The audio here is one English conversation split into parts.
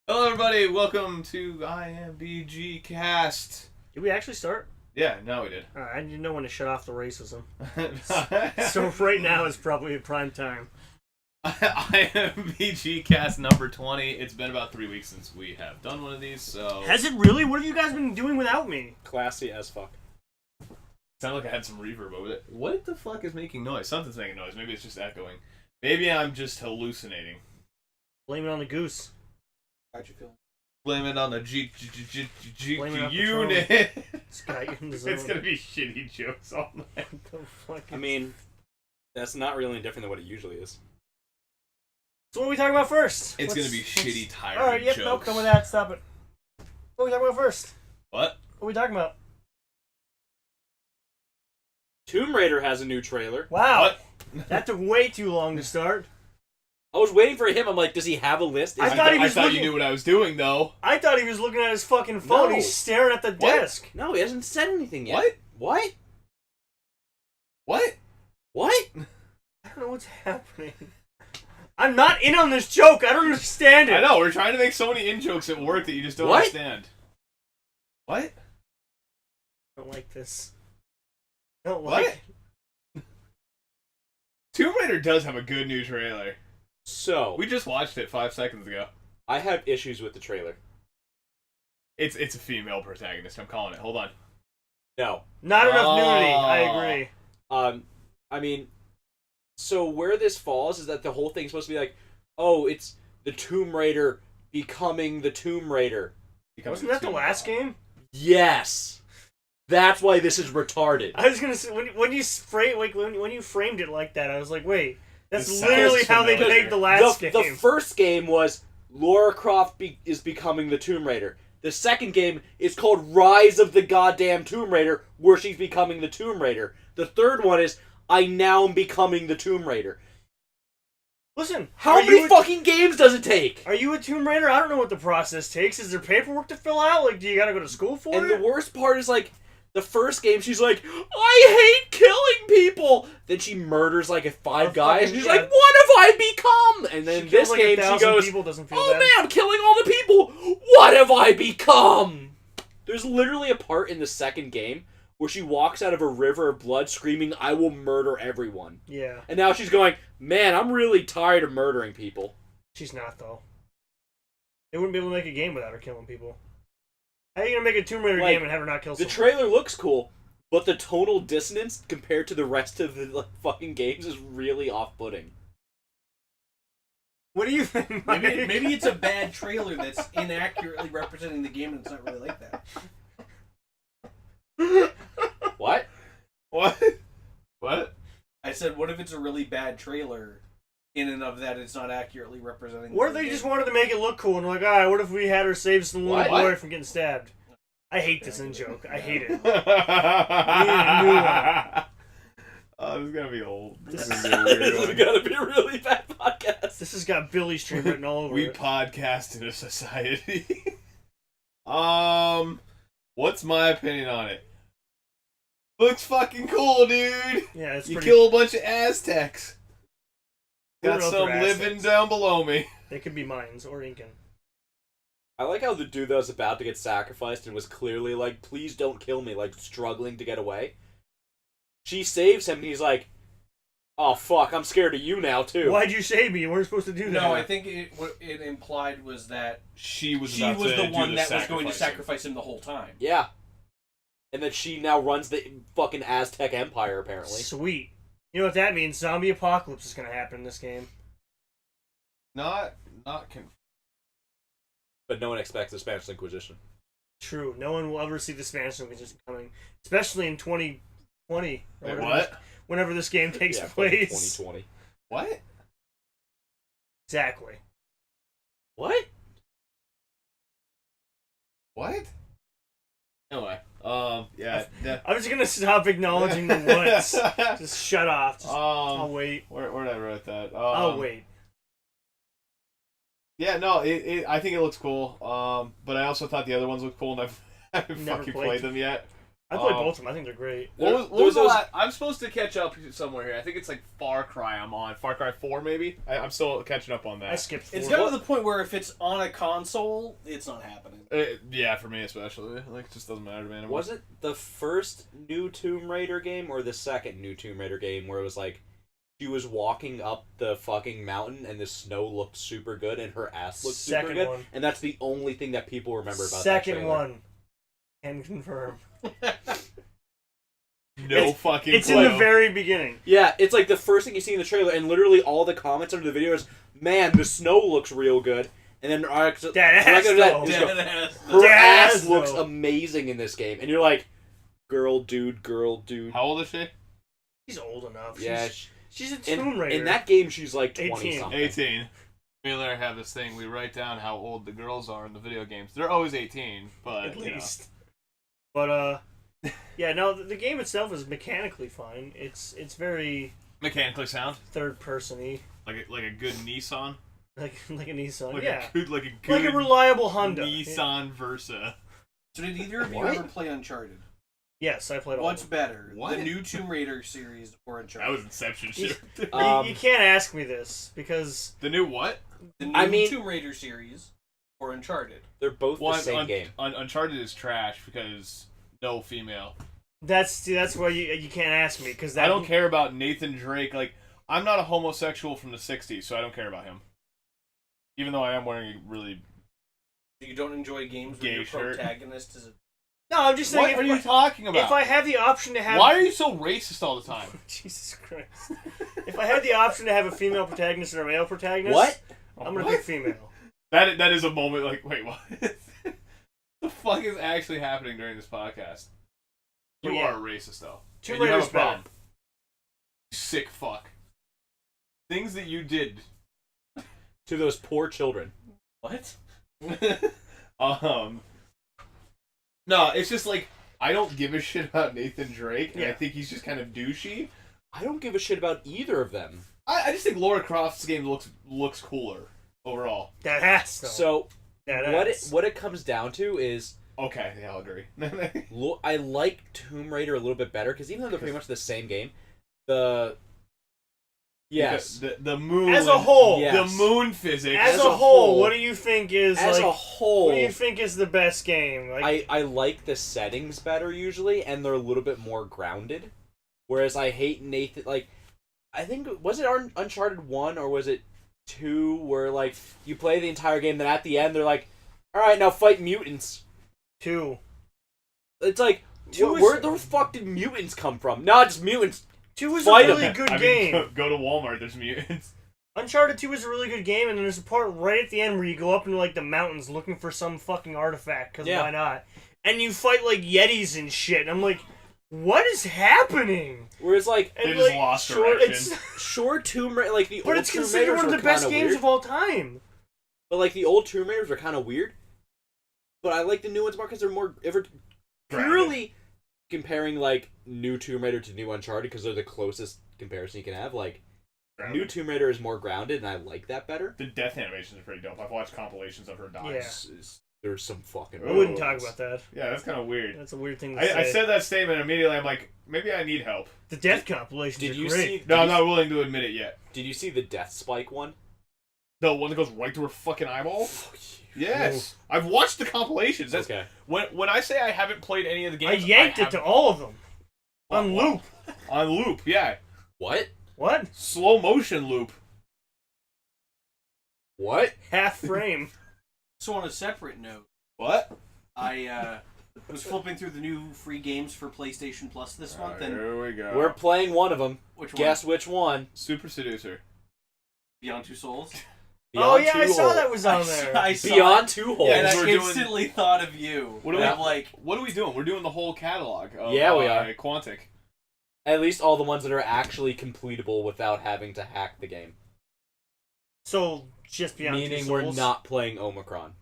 Hello, everybody. Welcome to IMBGcast. Did we actually start? Yeah, no, we did. I didn't know when to shut off the racism. So right now is probably a prime time. IMBGcast number 20. It's been about 3 weeks since we have done one of these, so... Has it really? What have you guys been doing without me? Classy as fuck. Sounded like I had some reverb over it. What the fuck is making noise? Something's making noise. Maybe it's just echoing. Maybe I'm just hallucinating. Blame it on the goose. How'd you feel? Blame it on the Blame it on unit. This guy in the It's gonna be shitty jokes all night. What the fuck? I mean, that's not really any different than what it usually is. So what are we talking about first? It's gonna be shitty, tired Alright, yep, jokes. nope, done with that. Stop it. What are we talking about first? What? What are we talking about? Tomb Raider has a new trailer. Wow. What? That took way too long to start. I was waiting for him. I'm like, does he have a list? I thought he was I thought looking- you knew what I was doing, though. I thought he was looking at his fucking phone. No. He's staring at the desk. No, he hasn't said anything yet. What? What? What? What? I don't know what's happening. I'm not in on this joke. I don't understand it. I know, we're trying to make so many in-jokes at work that you just don't What? understand. What? I don't like this. I don't like it. Tomb Raider does have a good new trailer. So, We just watched it 5 seconds ago. I have issues with the trailer. It's a female protagonist, I'm calling it. Hold on. No. Not enough Oh. nudity. I agree. I mean, so where this falls is that the whole thing's supposed to be like, oh, it's the Tomb Raider becoming the Tomb Raider. Wasn't that the last game? Yes. That's why this is retarded. I was gonna say when you framed it like that, I was like, wait, that's This literally sounds how they familiar. made the last game. The first game was Lara Croft is becoming the Tomb Raider. The second game is called Rise of the Goddamn Tomb Raider, where she's becoming the Tomb Raider. The third one is I now am becoming the Tomb Raider. Listen, How are many you fucking games does it take? Are you a Tomb Raider? I don't know what the process takes. Is there paperwork to fill out? Like, do you gotta go to school for And it? the worst part is, like, the first game, she's like, I hate killing people! Then she murders, like, 5 guys, and she's like, what have I become? And then She this kills, like, game, 1,000 she goes, people, doesn't feel oh bad. man, I'm killing all the people! What have I become? There's literally a part in the second game where she walks out of a river of blood screaming, I will murder everyone. Yeah, And now she's going, man, I'm really tired of murdering people. she's not though. They wouldn't be able to make a game without her killing people. How are you gonna make a Tomb Raider Like, game and have her not kill The someone? trailer looks cool, but the tonal dissonance compared to the rest of the fucking games is really off-putting. What do you think, Mike? Maybe it's a bad trailer that's inaccurately representing the game and it's not really like that. What? What? What? I said, what if it's a really bad trailer in and of that it's not accurately representing What if the they game? just wanted to make it look cool and like, alright, what if we had her save some little What? boy from getting stabbed? I hate this in joke. I hate it. Oh, this is gonna be old. This This is- is gonna be a This weird is one. gonna be a really bad podcast. This has got Billy Stream written all over We it. podcast in a society. What's my opinion on it? Looks fucking cool, dude. Yeah, it's You pretty. kill a bunch of Aztecs. Who Got wrote some their living Aztecs? down below me. They could be Mayans or Incan. I like how the dude that was about to get sacrificed and was clearly like, please don't kill me, like struggling to get away. She saves him and he's like, oh fuck, I'm scared of you now too. Why'd you save me? You weren't supposed to do that. No, I think what it implied was that She was she about was to the do one that was going to sacrificing. sacrifice him the whole time. Yeah. And that she now runs the fucking Aztec Empire, apparently. Sweet. You know what that means? Zombie apocalypse is going to happen in this game. Not But no one expects the Spanish Inquisition. True. No one will ever see the Spanish Inquisition coming, especially in 2020. or Wait, whatever what? this- Whenever this game takes Yeah, fucking place. 2020. What? Exactly. What? What? Anyway, yeah. I'm just gonna stop acknowledging the what's. Just shut off. Just, I'll Um, wait. where did I write that? I'll wait. Yeah, no, I think it looks cool. But I also thought the other ones looked cool, and I haven't Never fucking played played them yet. I played both of them. I think they're great. What was the last? I'm supposed to catch up somewhere here. I think it's like Far Cry I'm on. Far Cry 4 maybe? I'm still catching up on that. I skipped 4. It's gotten to the point where if it's on a console, it's not happening. Yeah, for me especially. Like, it just doesn't matter to me anymore. Was it the first new Tomb Raider game or the second new Tomb Raider game where it was like she was walking up the fucking mountain and the snow looked super good and her ass looked super good? One. And that's the only thing that people remember about Second that trailer. one. Can confirm. Fucking It's clue. in the very beginning. Yeah, it's like the first thing you see in the trailer, and literally all the comments under the video is, "Man, the snow looks real good." And then her ass looks amazing in this game, and you're like, "Girl, dude." How old is she? She's old enough. Yeah, she's a Tomb Raider. In that game, she's like 20 18. something. 18. Me and Larry have this thing. We write down how old the girls are in the video games. They're always 18, but at least. But yeah, no, the game itself is mechanically fine. It's very mechanically sound, third person-y. like a good Nissan, like a Nissan. like yeah, a good like a reliable Honda. Nissan Versa. So did either of you What? ever play Uncharted? Yes, I played all What's of them. better, What? the new Tomb Raider series or Uncharted? That was Inception shit. You can't ask me this because The new what? The new I mean- Tomb Raider series or Uncharted. They're both the same game. Uncharted is trash because no female. that's why you can't ask me because I don't care about Nathan Drake. Like, I'm not a homosexual from the 60s, so I don't care about him. Even though I am wearing a really... You don't enjoy games Gay where your shirt. protagonist is a... No, I'm just saying. What are you talking about? If I have the option to have... Why are you so racist all the time? Jesus Christ. If I had the option to have a female protagonist and a male protagonist... What? I'm going to What? pick female. That is a moment like, wait, what? The fuck is actually happening during this podcast? You Well, yeah. are a racist, though. Tomb And you have Raider's a problem. better. You sick fuck. Things that you did. To those poor children. What? No, it's just like, I don't give a shit about Nathan Drake, and Yeah. I think he's just kind of douchey. I don't give a shit about either of them. I just think Lara Croft's game looks cooler overall. That ass, though. So, that what ass. it comes down to is... Okay, yeah, I'll agree. I like Tomb Raider a little bit better, because even though they're pretty much the same game, Yes. The moon... As a whole. Yeah. The Yes. moon physics. As a whole, what do you think is As a whole... What do you think is the best game? Like, I like the settings better usually, and they're a little bit more grounded. Whereas I hate Nathan, like, I think, was it Uncharted 1 or was it 2 where, like, you play the entire game, then at the end they're like, alright, now fight mutants. 2. It's like, Two is- where the fuck did mutants come from? No, just mutants. 2 is Fight a really 'em. good I mean, game. go to Walmart, there's mutants. Uncharted 2 is a really good game, and there's a part right at the end where you go up into, like, the mountains looking for some fucking artifact, because Yeah. why not? And you fight, like, Yetis and shit, and I'm like, what is happening? Whereas, like, They And, just like, lost sure, direction. sure Tomb Raider, like, the But old it's Tomb considered Raiders one of were the best kinda games weird. of all time. But, like, the old Tomb Raiders were kind of weird. But I like the new ones more because they're more... Purely comparing, like, new Tomb Raider to new Uncharted, because they're the closest comparison you can have, like, new Tomb Raider is more grounded, and I like that better. The death animations are pretty dope. I've watched compilations of her dying. Yeah. There's some fucking... I wouldn't talk about that. Yeah, that's kind of weird. That's a weird thing to I say. said that statement immediately. I'm like, maybe I need help. The death compilations Did are you great. see... No, I'm not willing to admit it yet. Did you see the Death Spike one? The one that goes right through her fucking eyeball? Yes. I've watched the compilations. That's, Okay. when I say I haven't played any of the I games, yanked it to all of them. On loop. On loop, yeah. What? What? Slow motion loop. What? Half frame. So on a separate note, What? I was flipping through the new free games for PlayStation Plus this month, and Here we go. We're playing one of them. which Guess one? which one? Super Seducer. Beyond Two Souls. Oh Beyond yeah, I Two saw Holes. that was on there. I saw Beyond it, Two Holes. Yeah, and that's I what we're doing. instantly thought of you. What do And we- I'm like, What are we doing? We're doing the whole catalog of Yeah, we are. Quantic. At least all the ones that are actually completable without having to hack the game. So just Beyond Meaning Two we're Souls? not playing Omicron.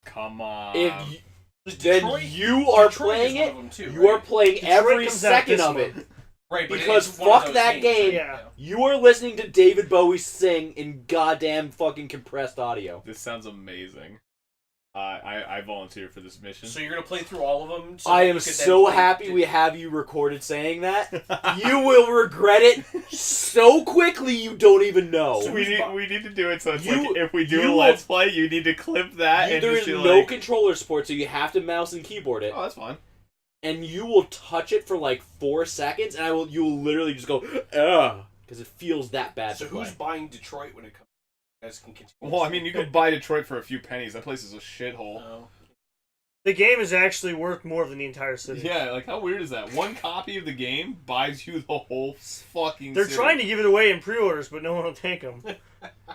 Come on. If you, then Detroit- you are Detroit playing is one it, of them too, you are right? playing Detroit every comes out second this of it. month. Right, but because it's one of fuck those that games, game. Yeah. You are listening to David Bowie sing in goddamn fucking compressed audio. This sounds amazing. I volunteer for this mission. So you're gonna play through all of them? So I that am you could then so play happy we have you recorded saying that. You will regret it so quickly you don't even know. So we need to do it so it's You- like if we do you a let's play, you need to clip that and There just is be no like, controller support, so you have to mouse and keyboard it. oh, that's fine. And you will touch it for like 4 seconds, and you will literally just go, ugh, because it feels that bad So to play. who's buying Detroit when it comes? You guys can continue. Well, I mean, you could buy Detroit for a few pennies. That place is a shithole. No. The game is actually worth more than the entire city. Yeah, like how weird is that? One copy of the game buys you the whole fucking They're city. trying to give it away in pre-orders, but no one will take them.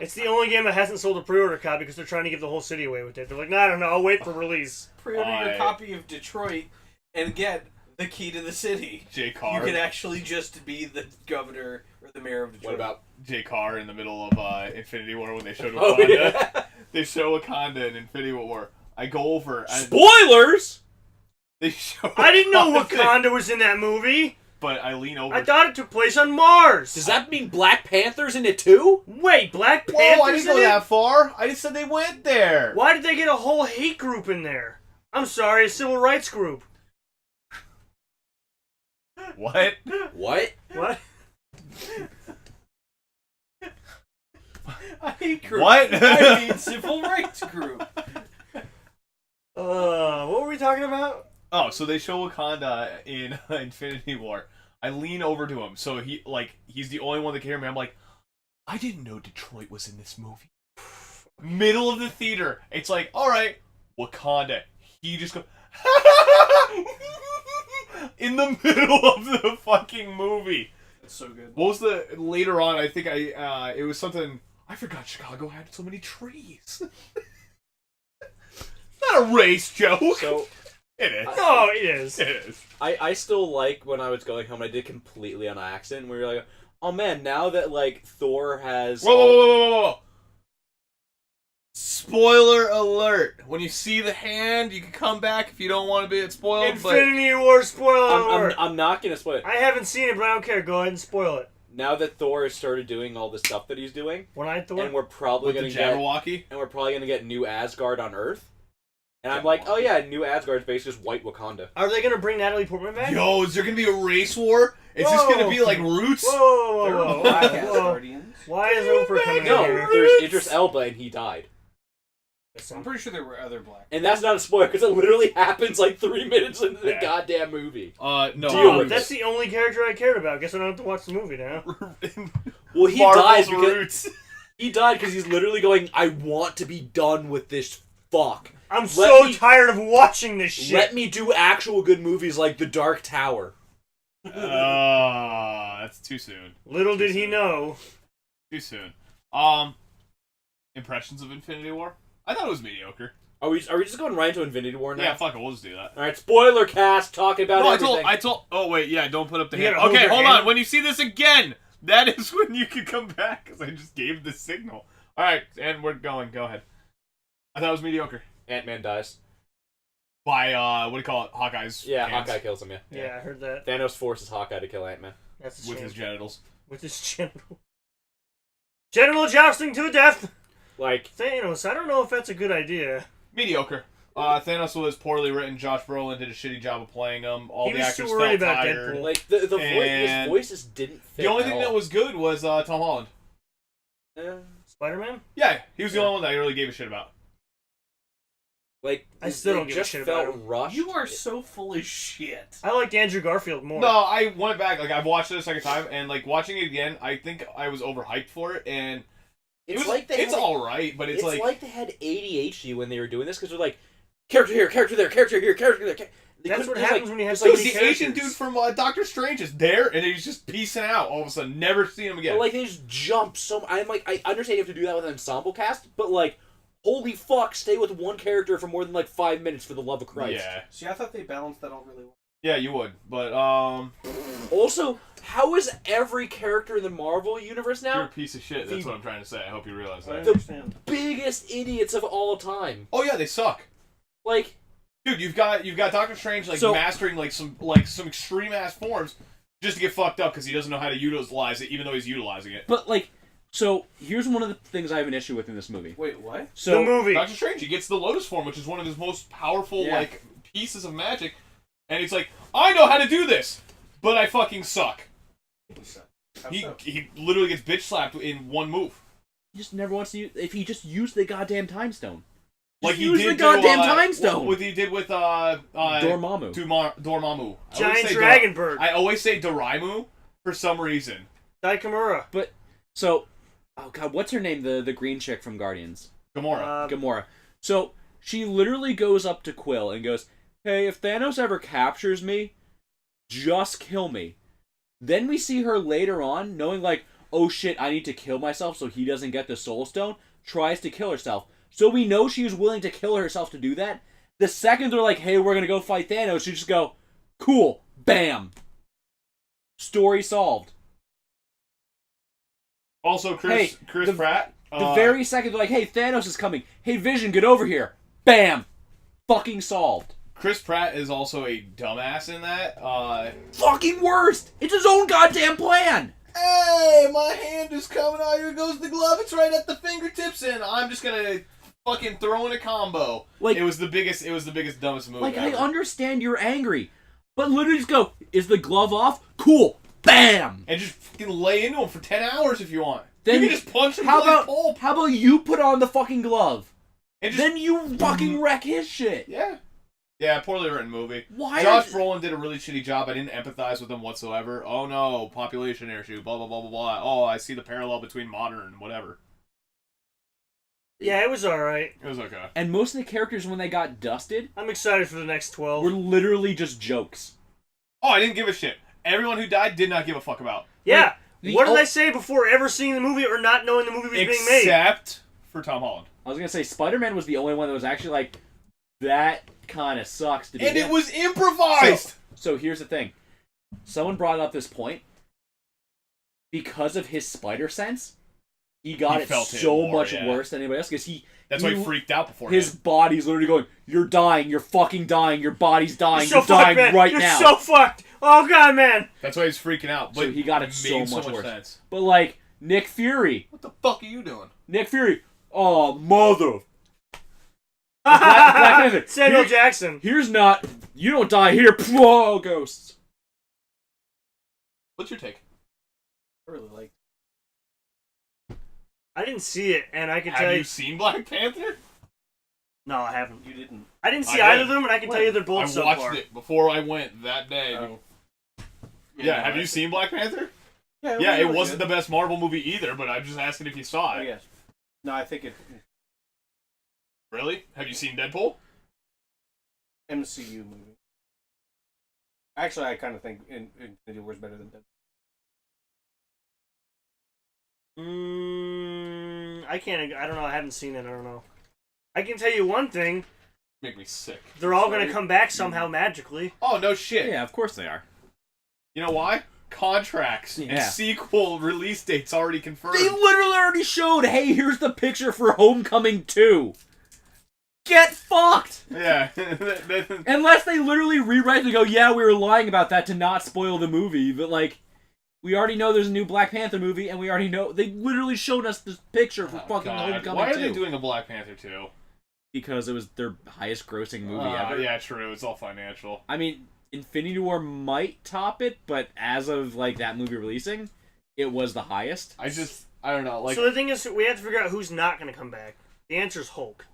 It's the only game that hasn't sold a pre-order copy because they're trying to give the whole city away with it. They're like, no, I don't know, I'll wait for release. Pre-order your I- copy of Detroit and get the key to the city. J. Carr. You can actually just be the governor or the mayor of Detroit. What about? J. Carr in the middle of Infinity War when they showed Wakanda. Oh, yeah. They show Wakanda in Infinity War. I go over and Spoilers! they show. I didn't know Wakanda, Wakanda was in that movie. But I lean over. I thought it took place on Mars. Does that mean Black Panther's in it too? Wait, Black Whoa! Panther's I didn't go in it? that far. I just said they went there. Why did they get a whole hate group in there? I'm sorry, a civil rights group. What? What? What? I hate group. What? I mean civil rights group. What were we talking about? Oh, so they show Wakanda in Infinity War. I lean over to him, so he's the only one that can hear me. I'm like, I didn't know Detroit was in this movie. Middle of the theater. It's like, all right, Wakanda. He just goes in the middle of the fucking movie. That's so good. What was the later on? I think it was something. I forgot Chicago had so many trees. Not a race joke. So It is. No, it is. It is. I still like when I was going home, I did completely on accident. We were like, oh man, now that like Thor has. Whoa. Spoiler alert. When you see the hand, you can come back if you don't want to be spoiled. Infinity War spoiler alert. I'm not gonna spoil it. I haven't seen it, but I don't care. Go ahead and spoil it. Now that Thor has started doing all the stuff that he's doing, One-eyed Thor? and we're probably With the gonna get Jabberwocky? New Asgard on Earth. And I'm like, oh yeah, New Asgard's basically just white Wakanda. Are they going to bring Natalie Portman back? Yo, is there going to be a race war? Is this going to be like Roots? Whoa. Black Guardians. Why is Oprah coming No, in here? there's Idris Elba and he died. I'm pretty sure there were other black. And that's not a spoiler because it literally happens like 3 minutes into the Yeah. goddamn movie. No. Deal with That's the only character I cared about. Guess I don't have to watch the movie now. Well, he Marvel's dies because Roots. he died because he's literally going, I want to be done with this fuck. I'm Let so me- tired of watching this shit. Let me do actual good movies like The Dark Tower. That's too soon. Little did he know. Too soon. Impressions of Infinity War? I thought it was mediocre. Are we just going right into Infinity War now? Yeah, fuck it, we'll just do that. Alright, spoiler cast, talking about No, everything. oh wait, yeah, don't put up the You hand. gotta hold Okay, your hold hand. on. When you see this again, that is when you can come back, because I just gave the signal. Alright, and we're going. Go ahead. I thought it was mediocre. Ant-Man dies. By, what do you call it? Hawkeye's Yeah, hands. Hawkeye kills him, yeah. Yeah, I heard that. Thanos forces Hawkeye to kill Ant-Man. That's a With shame. his genitals. With his genital. Genital jousting to death! Like, Thanos, I don't know if that's a good idea. Mediocre. Thanos was poorly written. Josh Brolin did a shitty job of playing him. All He the was actors too felt worried about tired. Deadpool. like the voice, his And voices didn't fit The only at thing all. that was good was Tom Holland. Spider-Man? Yeah, he was the only one that I really gave a shit about. Like, I still don't it give a just shit felt about him. rushed. You are so full of shit. I liked Andrew Garfield more. No, I went back. Like, I've watched it a second time, and, like, watching it again, I think I was overhyped for it, and It's was, like they it's had, alright, but it's like they had ADHD when they were doing this because they're like, character here, character there, character here, character there. They That's couldn't what just, happens like, when you have it's so like Dude, many the Asian characters. dude from Doctor Strange is there, and he's just piecing out all of a sudden. Never seen him again. But like they just jump so. I'm like, I understand you have to do that with an ensemble cast, but like, holy fuck, stay with one character for more than like 5 minutes for the love of Christ. Yeah. See, I thought they balanced that all really well. Yeah, you would. But, Also, how is every character in the Marvel universe you're a now piece of shit. That's what I'm trying to say. I hope you realize I that. understand. biggest idiots of all time? Oh, yeah, they suck. Like, Dude, you've got Doctor Strange, like, So- mastering, some extreme-ass forms just to get fucked up because he doesn't know how to utilize it, even though he's utilizing it. but like, So here's one of the things I have an issue with in this movie. Wait, what? So the movie. Doctor Strange, he gets the Lotus Form, which is one of his most powerful like pieces of magic, and he's like, I know how to do this, but I fucking suck. He literally gets bitch slapped in one move. he just never wants to use. If he just used the goddamn time stone. Like Just he use did the goddamn time to, stone. what he did with Dormammu. Dormammu. Giant dragon bird. I always say Doraimu for some reason. Daikamura. But so, oh god, what's her name? The green chick from Guardians. Gamora. Gamora. So she literally goes up to Quill and goes, "Hey, if Thanos ever captures me, just kill me." Then we see her later on, knowing like, oh shit, I need to kill myself so he doesn't get the Soul Stone, tries to kill herself. So we know she was willing to kill herself to do that. The second they're like, hey, we're gonna go fight Thanos, you just go, cool, bam. Story solved. Also, Chris Pratt. The very second they're like, hey, Thanos is coming. Hey, Vision, get over here. Bam. Fucking solved. Chris Pratt is also a dumbass in that. Fucking worst. It's his own goddamn plan. Hey, my hand is coming out. Here goes the glove. It's right at the fingertips, and I'm just gonna fucking throw in a combo. Like, it was the biggest dumbest movie. Like, ever. I understand you're angry, but literally just go, is the glove off? Cool. Bam. And just fucking lay into him for 10 hours if you want. Then you can just punch him how till he's about pulp. how about you put on the fucking glove? And just, Then you fucking wreck his shit. Yeah, poorly written movie. Why? Josh Brolin did a really shitty job. I didn't empathize with him whatsoever. Oh no, population issue, blah blah blah blah blah. Oh, I see the parallel between modern and whatever. Yeah, it was alright. It was okay. And most of the characters, when they got dusted, I'm excited for the next 12. were literally just jokes. Oh, I didn't give a shit. Everyone who died did not give a fuck about. Yeah. The What did I say before ever seeing the movie or not knowing the movie was being made? Except for Tom Holland. I was gonna say Spider-Man was the only one that was actually like, that kind of sucks to be. And it was improvised! So here's the thing. Someone brought up this point. Because of his spider sense, he got it felt it so more, much yeah. worse than anybody else. Because That's why he freaked out before his body's literally going, you're dying, you're fucking dying, your body's dying, You're you're so fucked, dying man. right You're now. so fucked. Oh god, man. That's why he's freaking out. But So he got it made so much worse. sense. But like, Nick Fury. What the fuck are you doing? Nick Fury. Oh, mother. Black Panther. Samuel Jackson. Here's not, you don't die here, whoa, ghosts. What's your take? I really like. I didn't see it, and I can tell Have you. you seen Black Panther? No, I haven't. You didn't. I didn't see I either did. of them, and I can tell you they're both I watched subpar. it before I went that day. Oh. Yeah, have you seen Black Panther? Yeah, It wasn't the best Marvel movie either, but I'm just asking if you saw I it. guess. No, I think it. Really? Have you seen Deadpool? MCU movie. Actually, I kind of think Infinity War is better than Deadpool. I can't. I don't know. I haven't seen it. I don't know. I can tell you one thing. Make me sick. They're all going to come back somehow magically. Oh, no shit. Yeah, of course they are. You know why? Contracts and Yeah. sequel release dates already confirmed. They literally already showed, hey, here's the picture for Homecoming 2. Get fucked! Yeah. Unless they literally rewrite and go, yeah, we were lying about that to not spoil the movie, but like, we already know there's a new Black Panther movie, and we already know, they literally showed us this picture for fucking God. Homecoming 2. Why are they doing a Black Panther 2? Because it was their highest grossing movie ever. Yeah, true. It's all financial. I mean, Infinity War might top it, but as of like that movie releasing, it was the highest. I don't know. Like, So the thing is, we have to figure out who's not going to come back. The answer is Hulk.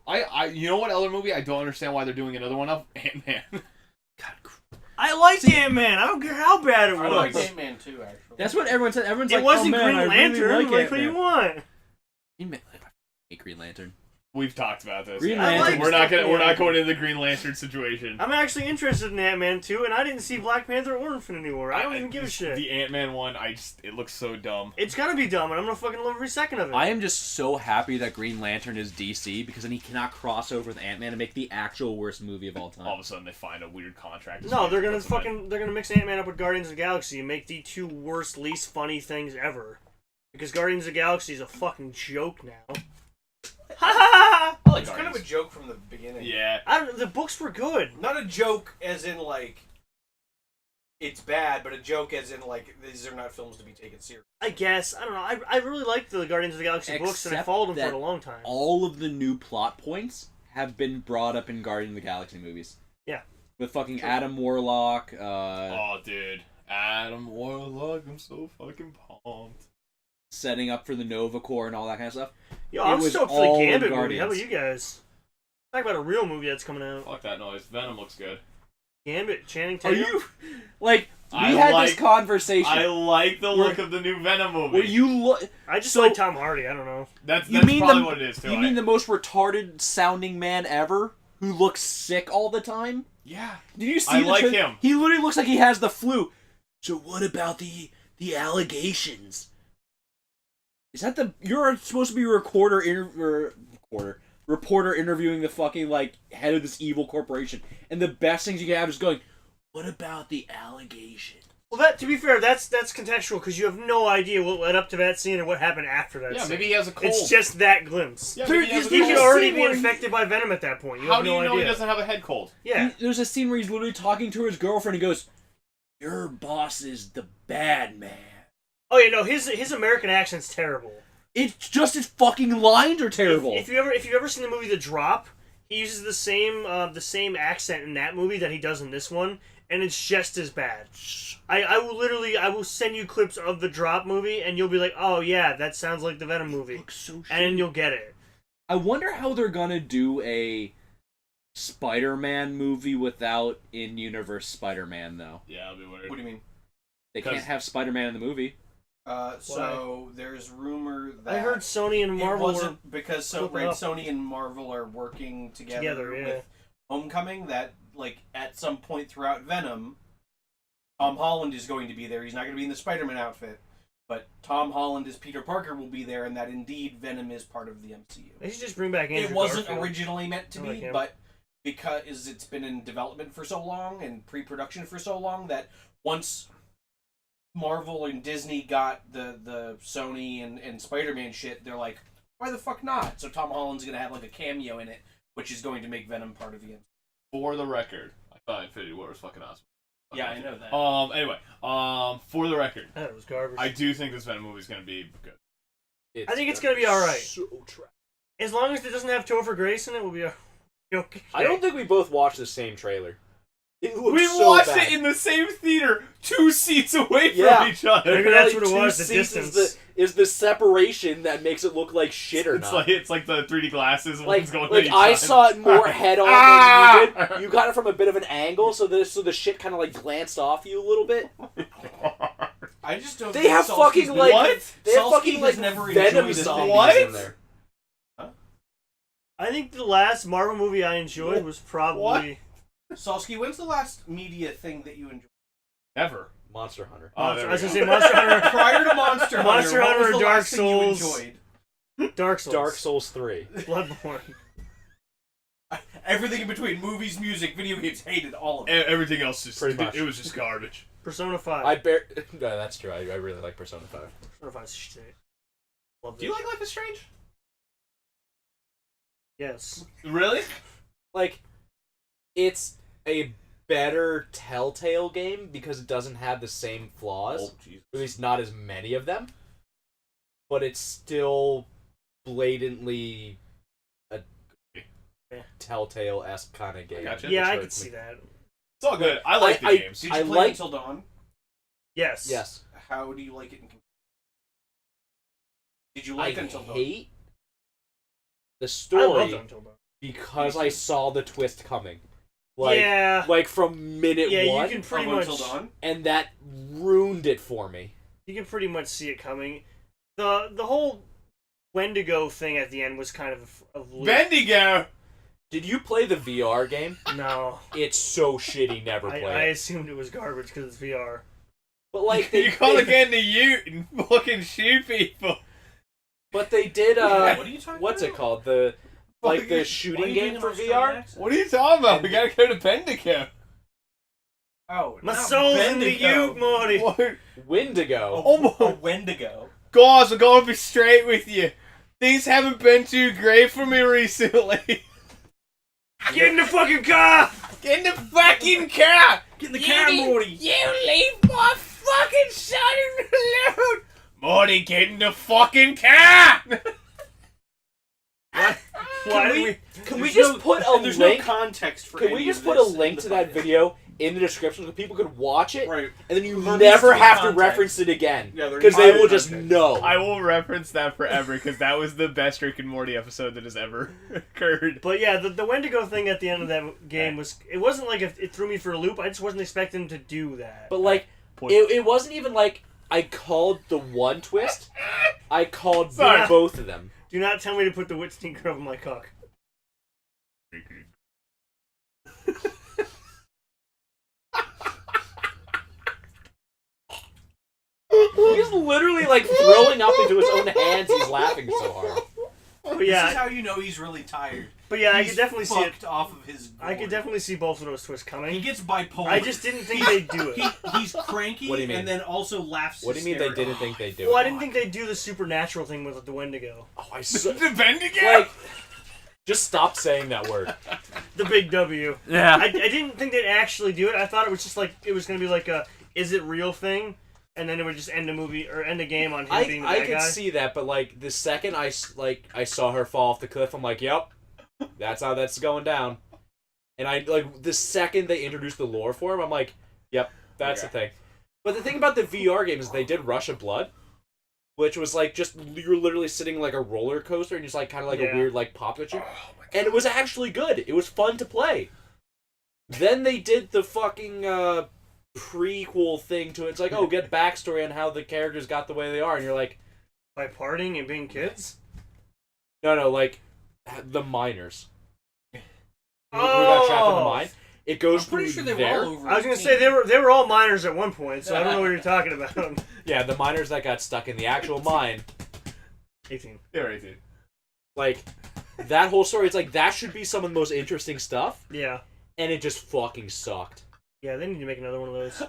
you know what other movie I don't understand why they're doing another one of? Ant-Man. I liked Ant-Man. I don't care how bad it I like was. Ant-Man too, actually. That's what everyone said. Everyone's It like, wasn't oh, man, Green I Lantern. really like What do you want? I hate Green Lantern. We've talked about this. Green Yeah. Lantern. We're not Yeah. going into the Green Lantern situation. I'm actually interested in Ant-Man too, and I didn't see Black Panther or Infinity War. I don't even give a shit. The Ant-Man one, it looks so dumb. It's gonna be dumb, and I'm gonna fucking love every second of it. I am just so happy that Green Lantern is DC because then he cannot cross over with Ant-Man and make the actual worst movie of all time. All of a sudden, they find a weird contract. No, they're gonna mix Ant-Man up with Guardians of the Galaxy and make the two worst, least funny things ever. Because Guardians of the Galaxy is a fucking joke now. Ha ha ha! I like It's kind of a joke from the beginning. Yeah. The books were good. Not a joke as in like it's bad, but a joke as in like these are not films to be taken seriously. I guess. I don't know. I really liked the Guardians of the Galaxy books, and I followed them for that a long time. All of the new plot points have been brought up in Guardians of the Galaxy movies. Yeah. With fucking Adam Warlock. Oh, dude. Adam Warlock, I'm so fucking pumped. Setting up for the Nova Corps and all that kind of stuff. Yo, I'm was stoked for all the in Gambit movie. Guardians. How about you guys? Talk about a real movie that's coming out. Fuck that noise. Venom looks good. Gambit, Channing Are Tatum. you... Like, we I had like- this conversation. I like the look of the new Venom movie. Where you look... I just So- like Tom Hardy. I don't know. That's You mean probably the- what it is, too. You mean the most retarded sounding man ever? Who looks sick all the time? Yeah. Did you see I the like him. He literally looks like he has the flu. So what about the allegations? Is that the... You're supposed to be a reporter interviewing the fucking, like, head of this evil corporation. And the best things you can have is going, what about the allegation? Well, that to be fair, that's contextual because you have no idea what led up to that scene or what happened after that. Yeah, scene. maybe he has a cold. It's just that glimpse. Yeah, maybe he has a He cold. could already scene be where infected by Venom at that point. You How have do no you know idea. he doesn't have a head cold? Yeah. There's a scene where he's literally talking to his girlfriend and he goes, your boss is the bad man. Oh yeah, no, his American accent's terrible. It's just his fucking lines are terrible. If you've ever seen the movie The Drop, he uses the same accent in that movie that he does in this one, and it's just as bad. I will send you clips of the Drop movie, and you'll be like, oh yeah, that sounds like the Venom movie, Looks so shitty. and you'll get it. I wonder how they're gonna do a Spider-Man movie without in-universe Spider-Man, though. Yeah, that'll be weird. What do you mean? They can't have Spider-Man in the movie. So there's rumor that I heard Sony and Marvel it wasn't because flipping up. Sony and Marvel are working together yeah. with Homecoming. That like at some point throughout Venom, Tom Holland is going to be there. He's not going to be in the Spider-Man outfit, but Tom Holland as Peter Parker will be there, and that indeed Venom is part of the MCU. They should just bring back Andrew It wasn't Garfield. originally meant to I like be, him. but because it's been in development for so long and pre-production for so long that once Marvel and Disney got the Sony and Spider-Man shit, they're like, why the fuck not? So Tom Holland's gonna have like a cameo in it, which is going to make Venom part of the MCU. For the record, I thought Infinity War was fucking awesome. Yeah, I know that. Anyway, for the record, I thought it was garbage. I do think this Venom movie is gonna be good. I think it's gonna be alright. So trash. As long as it doesn't have Topher Grace in it, we'll be okay. I don't think we both watched the same trailer. It looks We so watched bad. it in the same theater, 2 seats away Yeah. from each other. Maybe that's what it Two was, the seats distance. is the separation that makes it look like shit or not. It's like the 3D glasses. One's going Like on each I side. saw it more head on than you did. You got it from a bit of an angle, so the shit kind of like glanced off you a little bit. I just don't. They think have Salsky's fucking been- like What? they have Salsky fucking has like never Venom enjoyed a zombies What? in there. I think the last Marvel movie I enjoyed was probably Salsky, when's the last media thing that you enjoyed? Never. Monster Hunter. Oh, there I was we gonna go. say Monster Hunter, Prior to Monster Hunter, Monster what Hunter was and the Dark last thing you Souls. enjoyed? Dark Souls, Dark Souls 3. Bloodborne. Everything in between: movies, music, video games. Hated all of it. Everything else just Pretty much. it was just garbage. Persona 5. No, that's true. I really like Persona 5. Persona 5 is shit. Love Do you like Life is Strange? Yes. Really? Like, it's a better Telltale game because it doesn't have the same flaws. Oh, Jesus. At least not as many of them. But it's still blatantly a Telltale-esque kind of game. gotcha. Yeah, I Which could hurts see me. that. It's all good. I like the I- games. Did you I play like- Until Dawn? Yes. Yes. How do you like it? Did you I like Until Dawn? hate the I story loved Until Dawn. because I saw the twist coming. Like, yeah. like from minute Yeah, one, you can pretty From much Until Dawn? and that ruined it for me. you can pretty much see it coming. The whole Wendigo thing at the end was kind of Bendigo! Did you play the VR game? No. It's so shitty. Never I play it. assumed it was garbage because it's VR. But like you gotta get into Ute and fucking shoot people. But they did. What are you talking What's about? it called? The like the Why are shooting you game doing for an Australian VR. accent? What are you talking about? We gotta go to Bendigo. Oh, My not soul's in the Bendigo. Ute, Morty. What? Wendigo. Oh my- A Wendigo. Guys, I'm gonna be straight with you. Things haven't been too great for me recently. Get in the fucking car! Get in the fucking car! Get in the car, Morty. You leave my fucking son alone! Morty, get in the fucking car! Can we just put a there's link? no context for Can we any just of put this a in link the to that podcast. video in the description so people could watch it, Right. and then you There needs never to be have to context. reference it again Yeah, there because needs they to be will just context. know. I will reference that forever because that was the best Rick and Morty episode that has ever occurred. But yeah, the Wendigo thing at the end of that game was... It wasn't like it threw me for a loop. I just wasn't expecting to do that. But like, it wasn't even like I called the one twist. I called Sorry. both of them. Do not tell me to put the wit stinker over my cock. He's literally like throwing up into his own hands. He's laughing so hard. But This is yeah, how you know he's really tired. but yeah, I He's could definitely see it. fucked off of his. I could gourd. definitely see both of those twists He coming. gets bipolar. I just didn't think they'd do it. He's cranky. What do you mean? And then also laughs. What do you mean they hysterically. didn't think they'd do Well, I it? didn't think they'd do the supernatural thing with the Wendigo. Oh, I so, The Bendigo? like. Just stop saying that word. The big W. Yeah. I didn't think they'd actually do it. I thought it was just like, it was going to be like a, is it real thing? And then it would just end the movie, or end the game on him being the I bad could guy. see that, but like the second I saw her fall off the cliff, I'm like, yep, that's how that's going down. And I like the second they introduced the lore for him, I'm like, yep, that's the thing. But the thing about the VR game is they did Rush of Blood, which was like just you're literally sitting like a roller coaster and just like kind of like a Yeah. weird like pop at you, and it was actually good. It was fun to play. Then they did the fucking prequel thing to it. It's like, oh, get backstory on how the characters got the way they are, and you're like, By partying and being kids? no, like the miners. Who got trapped in the mine? It goes I'm pretty through sure they there. were all over. I was going to 18. say, they were all minors at one point, so I don't know what you're talking about. Yeah, the miners that got stuck in the actual mine. 18. Yeah, right, dude. Like that whole story. It's like that should be some of the most interesting stuff, Yeah. and it just fucking sucked. Yeah, they need to make another one of those.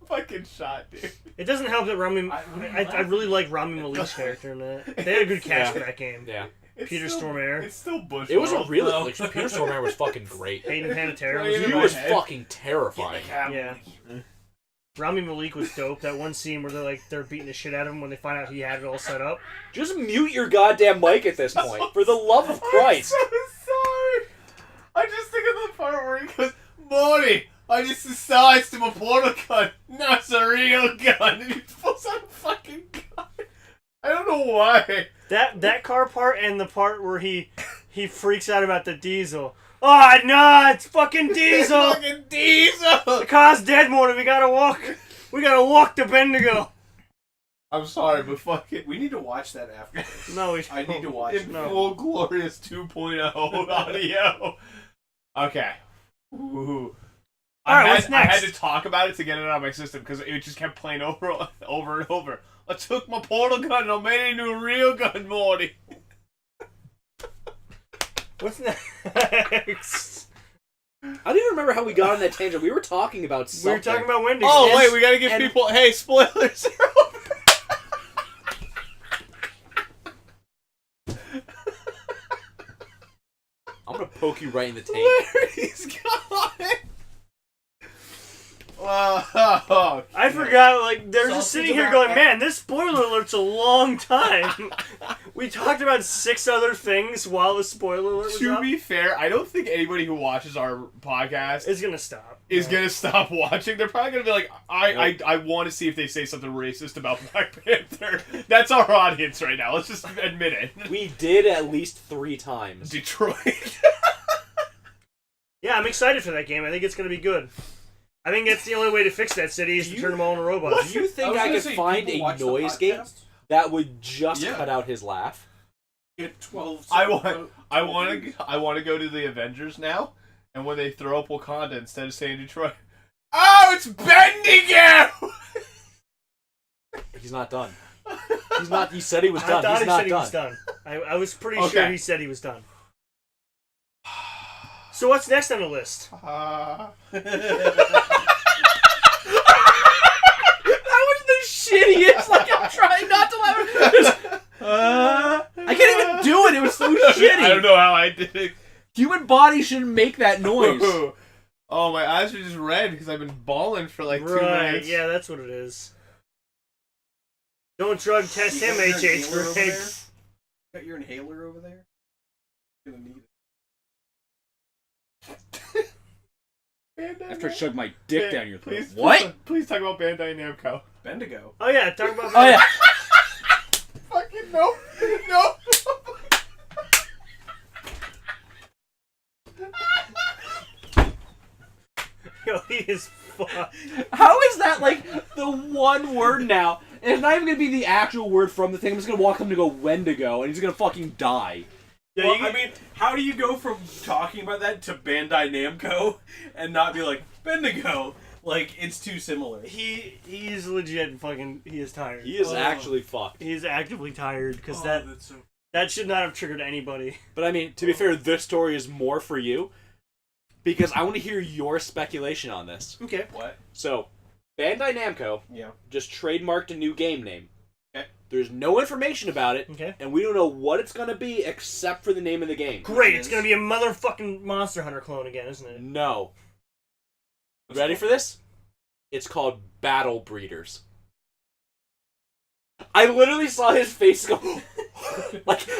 Fucking shot, dude. It doesn't help that Rami... I really like Rami Malek's character in that. They had a good cast for that game. Yeah, Peter Stormare. It's still Bush. it was a World, really though. like, Peter Stormare was fucking great. Hayden Panettiere Right was in He my was head. fucking Get terrifying. the cab. Yeah. Rami Malek was dope. That one scene where they're beating the shit out of him when they find out he had it all set up. Just mute your goddamn mic at this point, for the love of Christ. I'm so sorry. I just think of the part where he goes, Morty, I just decides to my portal gun. No, it's a real gun. And he pulls out a fucking gun. I don't know why. That car part and the part where he freaks out about the diesel. Oh no, it's fucking Diesel! Fucking Diesel! The car's dead, Morty. We gotta walk to Bendigo. I'm sorry, but fucking... We need to watch that after. No, we I need to watch it. In No. full glorious 2.0 audio. Okay. Ooh. Alright, what's I had next? to talk about it to get it out of my system because it just kept playing over and over. I took my portal gun and I made it into a real gun, Morty. What's next? I don't even remember how we got on that tangent. We were talking about We something. were talking about Wendigo. Oh, And- wait, we gotta give and- people... Hey, spoilers are over. I'm gonna poke you right in the taint. Larry's gone. Oh, I forgot, like, they're just Sausage sitting here about going, that. man, this spoiler alert's a long time. We talked about 6 other things while the spoiler alert was To up. be fair, I don't think anybody who watches our podcast It's gonna stop. is gonna stop watching. They're probably gonna be like, I want to see if they say something racist about Black Panther. That's our audience right now. Let's just admit it. We did at least 3 times. Detroit. Yeah, I'm excited for that game. I think it's gonna be good. I think that's the only way to fix that city is to turn them all into robots. Do you think I could find a noise game that would just Yeah. cut out his laugh? Get 12. I want to go to the Avengers now, and when they throw up Wakanda, instead of saying Detroit, oh, it's Bendigo. He's not done. He's not. He said he was I done. thought He's he not said he done. was done. I was pretty Okay. sure he said he was done. So what's next on the list? That was the shittiest. Like I'm trying not to laugh. I can't even do it. It was so shitty. I don't know how I did it. Human body shouldn't make that noise. Oh, my eyes are just red because I've been bawling for like 2 Right, minutes. yeah, that's what it is. Don't drug test him, You got your HH, inhaler for over there? eggs. Got your inhaler over there? You're gonna need it. After I shove my dick down your throat. Please, What? Please talk about Bandai Namco. Bendigo. Oh yeah, talk about Oh yeah. Fucking no. No. Yo, he is fucked. How is that like the one word now? And it's not even gonna be the actual word from the thing. I'm just gonna walk him to go Wendigo, and he's gonna fucking die. Yeah, Well, you I mean, how do you go from talking about that to Bandai Namco and not be like Bendigo? Like, it's too similar. he's legit fucking. He is tired. He is actually fucked. He's actively tired because That's so... that should not have triggered anybody. But I mean, to be fair, this story is more for you because I want to hear your speculation on this. Okay. What? So, Bandai Namco Yeah. just trademarked a new game name. Okay. There's no information about it, Okay. and we don't know what it's gonna be except for the name of the game. Great. It's gonna be a motherfucking Monster Hunter clone again, isn't it? No. Ready for this? It's called Battle Breeders. I literally saw his face go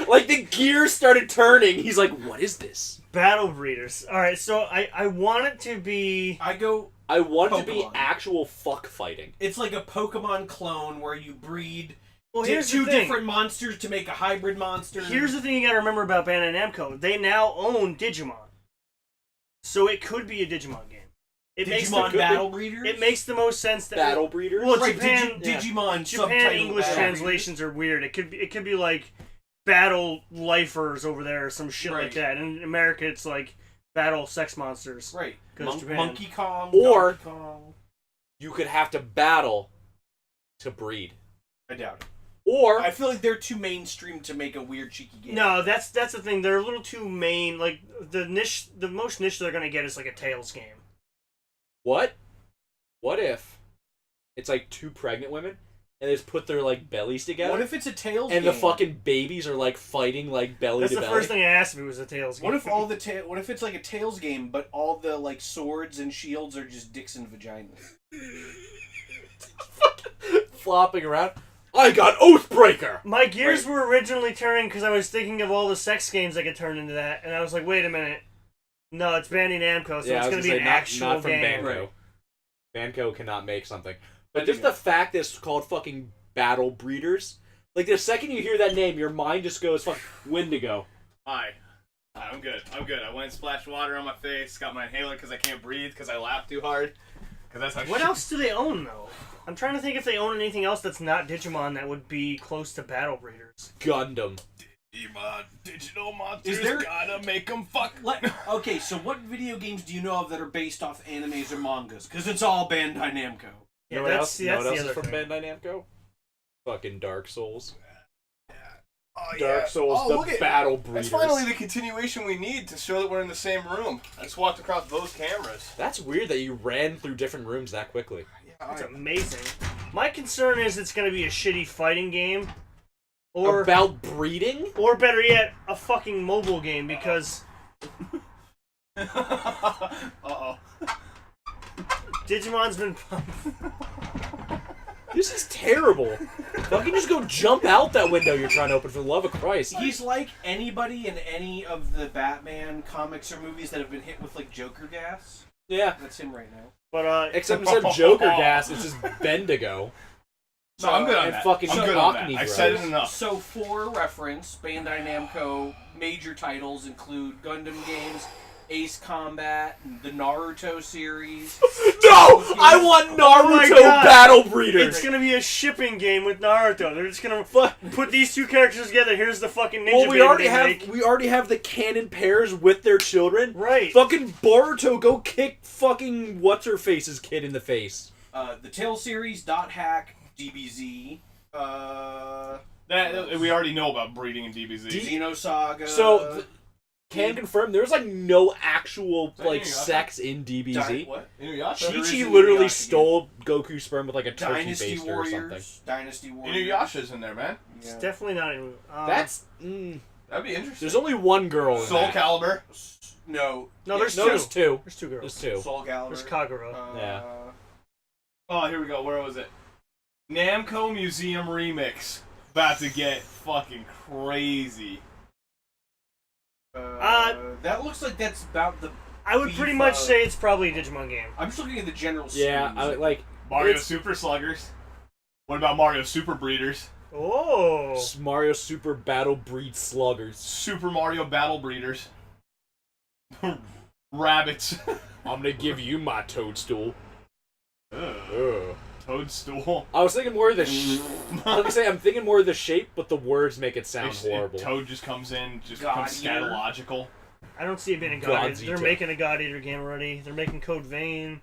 like the gears started turning. He's like, "What is this?" Battle Breeders. All right. So I want it to be. I go. I want it to be Pokemon. actual fuck fighting. It's like a Pokemon clone where you breed Well, here's two the thing. different monsters to make a hybrid monster. Here's the thing you gotta remember about Bandai Namco. They now own Digimon. So it could be a Digimon game. It makes Digimon the, Battle Breeders. it makes the most sense that Battle Breeders. Well, right, Japan- Digimon Japan subtitle English Battle translations are weird. It could be like Battle Lifers over there or some shit like Right. that. And in America it's like Battle Sex Monsters. Breeders. Right. 'Cause Japan- Monkey Kong. Or- Donkey Kong. You could have to battle to breed. I doubt it. Or I feel like they're too mainstream to make a weird cheeky game. No, that's the thing. They're a little too main. Like the most niche they're gonna get is like a Tales game. what? What if it's like two pregnant women and they just put their like bellies together? What if it's a Tails and game? the fucking babies are like fighting like belly That's to the belly? first thing I asked if it was a Tales game. What if all the what if it's like a Tails game, but all the like swords and shields are just dicks and vaginas? Flopping around. I got Oathbreaker. My gears were originally turning because I was thinking of all the sex games that could turn into that, and I was like, wait a minute. No, it's Bandai Namco, so Yeah, it's I was gonna be say, an not, actual not from game. Banco. Right. Banco cannot make something. But just the fact that it's called fucking Battle Breeders, like the second you hear that name, your mind just goes fuck Wendigo. Hi. I'm good. I'm good. I went and splashed water on my face, got my inhaler because I can't breathe because I laugh too hard. Because that's how What else do they own though? I'm trying to think if they own anything else that's not Digimon that would be close to Battle Breeders. Gundam. Digimon, digital monsters, Is there- gotta make them fuck. Okay, so what video games do you know of that are based off animes or mangas? Because it's all Bandai Namco. You know Yeah, what that's else? see, You know that's what the else is other from thing. Bandai Namco? Fucking Dark Souls. Oh, Dark Souls, look the at- Battle Breeders. That's finally the continuation we need to show that we're in the same room. I just walked across both cameras. That's weird that you ran through different rooms that quickly. It's amazing. My concern is it's gonna be a shitty fighting game, or About breeding? or better yet, a fucking mobile game because Uh-oh. Digimon's been. This is terrible. Fucking just go jump out that window you're trying to open for the love of Christ. He's like anybody in any of the Batman comics or movies that have been hit with like Joker gas. Yeah. That's him right now. But Except instead of Joker gas, it's just Bendigo. No, I'm good on and that. fucking I'm good on that. Cockney I said it Bros. enough. So for reference, Bandai Namco major titles include Gundam games, Ace Combat, the Naruto series. No! I want my Naruto God. Battle Breeders! it's gonna be a shipping game with Naruto. They're just gonna put these two characters together. Here's the fucking ninja Well, baby they make. we already have the canon pairs with their children. Right. Fucking Boruto go kick fucking what's-her-face's kid in the face. The Tail series, Dot Hack, DBZ, That we already know about breeding in DBZ. Xenosaga. So, can confirm there's like no actual that like Inuyasha? sex in DBZ. What? Inuyasha. There is Chi-Chi an literally Inuyasha stole Goku's sperm with like a turkey Dynasty baster or something. Warriors. Dynasty Warriors. Inuyasha's in there, man. It's Yeah. definitely not. That's That'd be interesting. there's only one girl in Soul that. Calibur. No. No, there's No, two. there's two. There's two girls. There's two. Soul Calibur. There's Kagura. Yeah. Oh, here we go. Where was it? Namco Museum Remix. About to get fucking crazy. That looks like that's about the. I would pretty much say it's probably a Digimon game. I'm just looking at the general. Yeah, series. like Mario it's- Super Sluggers. What about Mario Super Breeders? Oh. Mario Super Battle Breed Sluggers. Super Mario Battle Breeders. Rabbits. I'm gonna give you my toadstool. Ugh. Ugh. Toadstool. I was thinking more of the. I'm thinking more of the shape, but the words make it sound horrible. Toad just comes in, just God becomes Eater. scatological. I don't see it being a God God's Eater. They're Eater. making a God Eater game already. They're making Code Vein.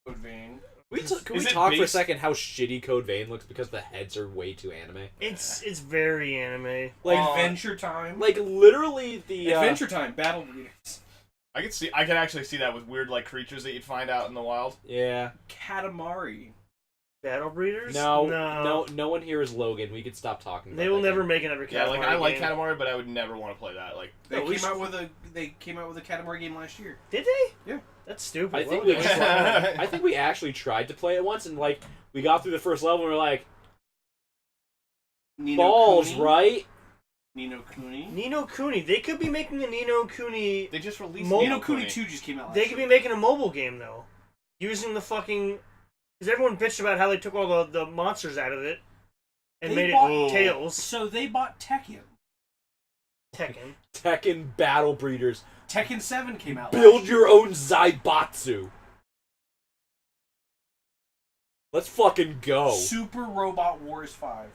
Code Vein. Can we Is it talk for a based- second how shitty Code Vein looks because the heads are way too anime? It's very anime. Like Adventure Time. like literally the Adventure Time. Battle Breeders. I can actually see that with weird like creatures that you'd find out in the wild. Yeah. Katamari. Battle Breeders? No one here is Logan. We could stop talking. They about will that never game. make another Katamari Yeah, like I like game. Katamari, but I would never want to play that. Like They No, we came out with a Katamari game last year. Did they? Yeah. That's stupid. I Why think would we they- I think we actually tried to play it once, and like we got through the first level, and we're like, Ni no balls, Kuni. right? Ni no Kuni. Ni no Kuni. They could be making a Ni no Kuni. they just released Mo- Ni no Kuni 2 just came out last They year. could be making a mobile game though, using the fucking. Because everyone bitched about how they took all the monsters out of it and They made bought- it Tails. So they bought Tekken. Tekken. Tekken Battle Breeders. Tekken 7 came out Build last your own Zaibatsu. Let's fucking go. year. Super Robot Wars 5.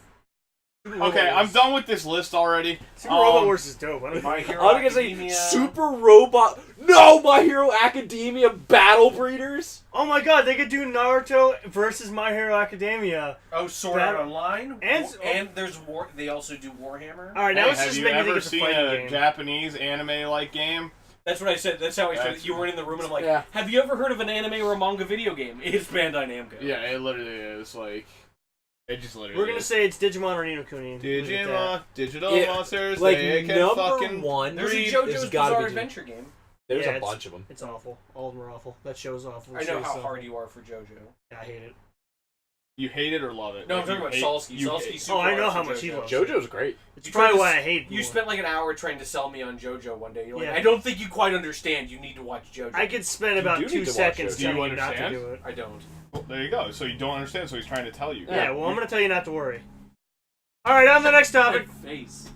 Okay, I'm done with this list already. Super Robot Wars is dope. I don't My think- Hero I was gonna say Academia. Super Robot. No, My Hero Academia Battle Breeders. Oh my god, they could do Naruto versus My Hero Academia. Oh, Sword Art Battle- Online. And- There's War. They also do Warhammer. All right, now Hey, let's have just you make me think ever it's a seen fighting a game. Japanese anime-like game? That's what I said. That's how I said. That's- You were in the room, and I'm like, Yeah. "Have you ever heard of an anime or a manga video game?" It's Bandai Namco. Yeah, it literally is. Like, it just literally We're gonna is. say it's Digimon or Ni no Kuni. Leave it at that. Digimon, digital Yeah, monsters, like they can number fucking one. There's a breed. JoJo's There's gotta Bizarre be- Adventure game. There's Yeah, a it's- bunch of them. It's awful. All of them are awful. That show's awful. I know how hard you are for JoJo. I hate it. You hate it or love it? No, I'm Like, talking you about hate- Salsky. you Salsky hate- super Oh, I know hard how for much he JoJo. loves JoJo's great. It's You probably tried why to- I hate You more. spent like an hour trying to sell me on JoJo one day. You're like, Yeah. I don't think you quite understand. You need to watch JoJo. I could spend You about do 2 need to watch seconds it. Do you telling you not to understand? do it. I don't. Well, there you go. So you don't understand, so he's trying to tell you. Yeah, well, I'm gonna tell you not to worry. Alright, on the next topic. Face.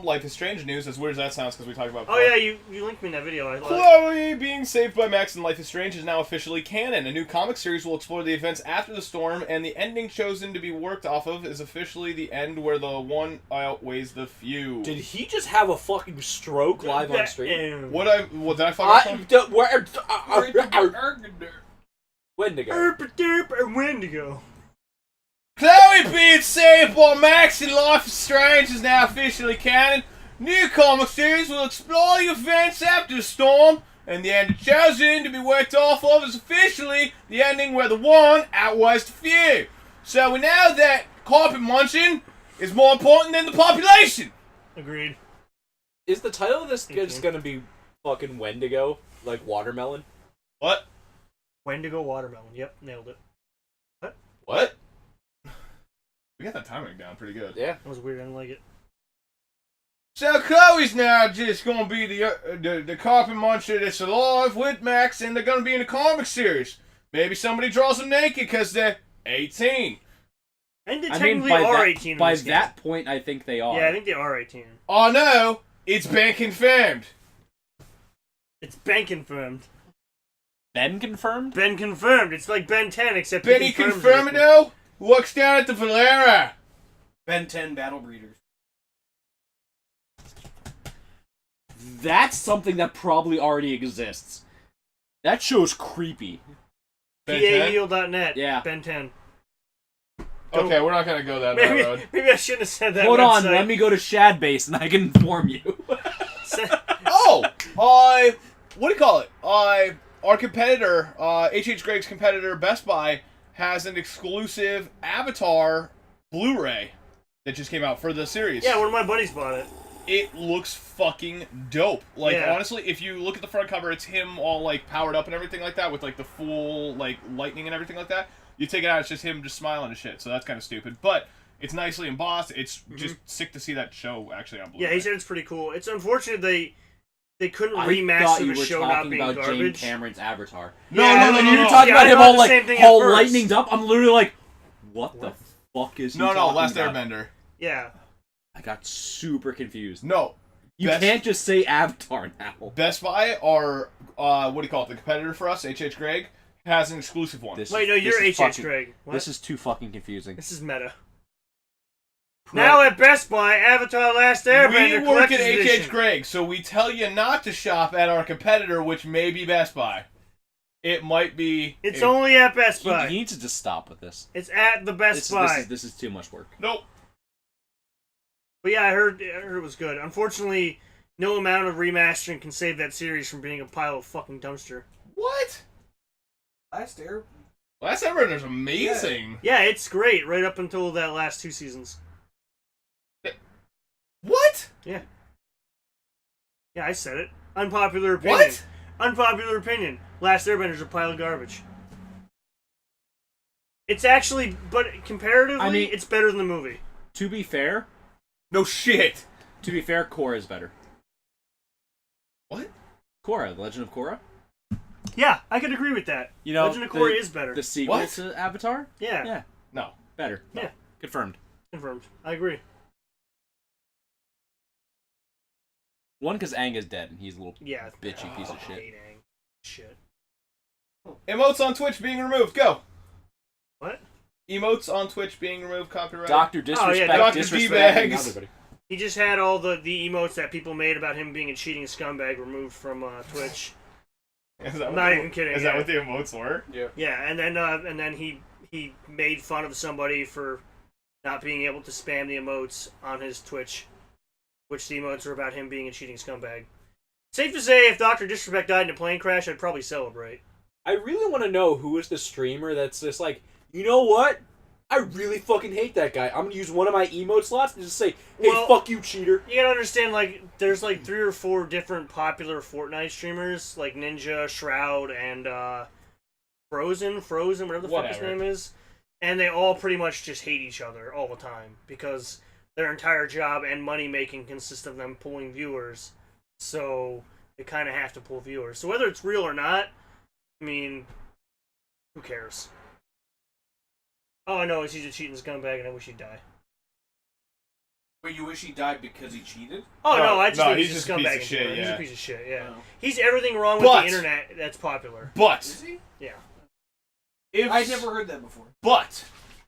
Life is Strange news, as weird as that sounds, because we talked about Oh yeah, you linked me in that video. I love it. Chloe being saved by Max in Life is Strange is now officially canon. A new comic series will explore the events after the storm, and the ending chosen to be worked off of is officially the end where the one outweighs the few. Did he just have a fucking stroke live on stream? What did I fuck up something? Wendigo. Wendigo. Chloe being saved by Max in Life is Strange is now officially canon. New comic series will explore the events after the storm, and the end chosen to be worked off of is officially the ending where the one outweighs the few. So we know that carpet munching is more important than the population. Agreed. Is the title of this Thank you. just gonna be fucking Wendigo, like watermelon? What? Wendigo watermelon. Yep, nailed it. What? We got that timing down pretty good. Yeah. That was weird. I didn't like it. So Chloe's now just gonna be the carpet muncher that's alive with Max, and they're gonna be in a comic series. Maybe somebody draws them naked because they're 18. And they I mean, technically by are that, 18 in by this game. that point, I think they are. Yeah, I think they are 18. Oh no, it's been confirmed. It's been confirmed. Ben confirmed? Ben confirmed. It's like Ben 10, except Benny he confirms confirm it everything. though? Works down at the Valera. Ben 10 Battle Breeders. That's something that probably already exists. That show's creepy. Ben 10? PAEL.net. Yeah. Ben 10. Okay, we're not gonna go that Maybe, road. maybe I shouldn't have said that. Hold on, website. let me go to Shadbase and I can inform you. Oh, what do you call it? Our competitor, H.H. Greg's competitor, Best Buy, has an exclusive Avatar Blu-ray that just came out for the series. Yeah, one of my buddies bought it. it looks fucking dope. Like, Yeah. honestly, if you look at the front cover, it's him all, like, powered up and everything like that with, like, the full, like, lightning and everything like that. You take it out, it's just him just smiling and shit, so that's kind of stupid. But it's nicely embossed. It's just sick to see that show actually on Blu-ray. Yeah, he said it's pretty cool. It's unfortunate they couldn't I remaster thought you the were show not talking being about garbage. James Cameron's Avatar. Yeah, when no, you're no. talking Yeah, about I him thought all the like same thing at all first. lightninged up, I'm literally like, what the fuck is he No, talking Last about? Airbender. Yeah. I got super confused. No. You Best- can't just say Avatar now. Best Buy are, what do you call it, the competitor for us, H.H. Gregg, has an exclusive one. Wait, no, you're H.H. Gregg. What? This is too fucking confusing. This is meta. Now at Best Buy, Avatar Last Airbender We work at Collector's H.H. Edition. Gregg, so we tell you not to shop at our competitor, which may be Best Buy. It might be... It's only at Best He Buy. needs to just stop with this. It's at the Best Buy. This is too much work. Nope. But yeah, I heard it was good. Unfortunately, no amount of remastering can save that series from being a pile of fucking dumpster. What? Last Air. Last Airbender's amazing. Yeah, it's great right up until that last 2 seasons. What? Yeah, I said it. Unpopular opinion. What? Unpopular opinion. Last Airbender's a pile of garbage. It's actually, but comparatively, I mean- it's better than the movie. To be fair, No shit. Korra is better. What? Korra, The Legend of Korra. Yeah, I could agree with that. You know, Legend of Korra is better. The sequel What? to Avatar. Yeah, Yeah, No. better. Yeah. Confirmed. confirmed. I agree. One, because Aang is dead, and he's a little Yeah. bitchy piece of I shit. hate Aang. Shit. Emotes on Twitch being removed. Go. What? Emotes on Twitch being removed. Copyright. Dr. Disrespect, Dr. disrespecting D-bags. everybody. He just had all the emotes that people made about him being a cheating scumbag removed from Twitch. Is that I'm what not the- even kidding. Is yeah. that what the emotes were? Yeah, and then he made fun of somebody for not being able to spam the emotes on his Twitch, which the emotes were about him being a cheating scumbag. Safe to say, if Dr. Disrespect died in a plane crash, I'd probably celebrate. I really want to know who is the streamer that's just like, you know what? I really fucking hate that guy. I'm gonna use one of my emote slots and just say, hey, Well- fuck you, cheater. You gotta understand, like, there's like 3 or 4 different popular Fortnite streamers, like Ninja, Shroud, and Frozen, whatever the fuck his Whatever. name is. And they all pretty much just hate each other all the time because their entire job and money making consists of them pulling viewers. So they kind of have to pull viewers. So whether it's real or not, I mean, who cares? All I know is he's a cheating scumbag and I wish he'd die. But you wish he died because he cheated? Oh No, no, I just no, think he's he's, just a a piece scumbag. of in shit, general. He's yeah. a piece of shit, yeah. Oh. He's everything wrong with But- the internet that's popular. But Is he? Yeah. if I'd never heard that before. But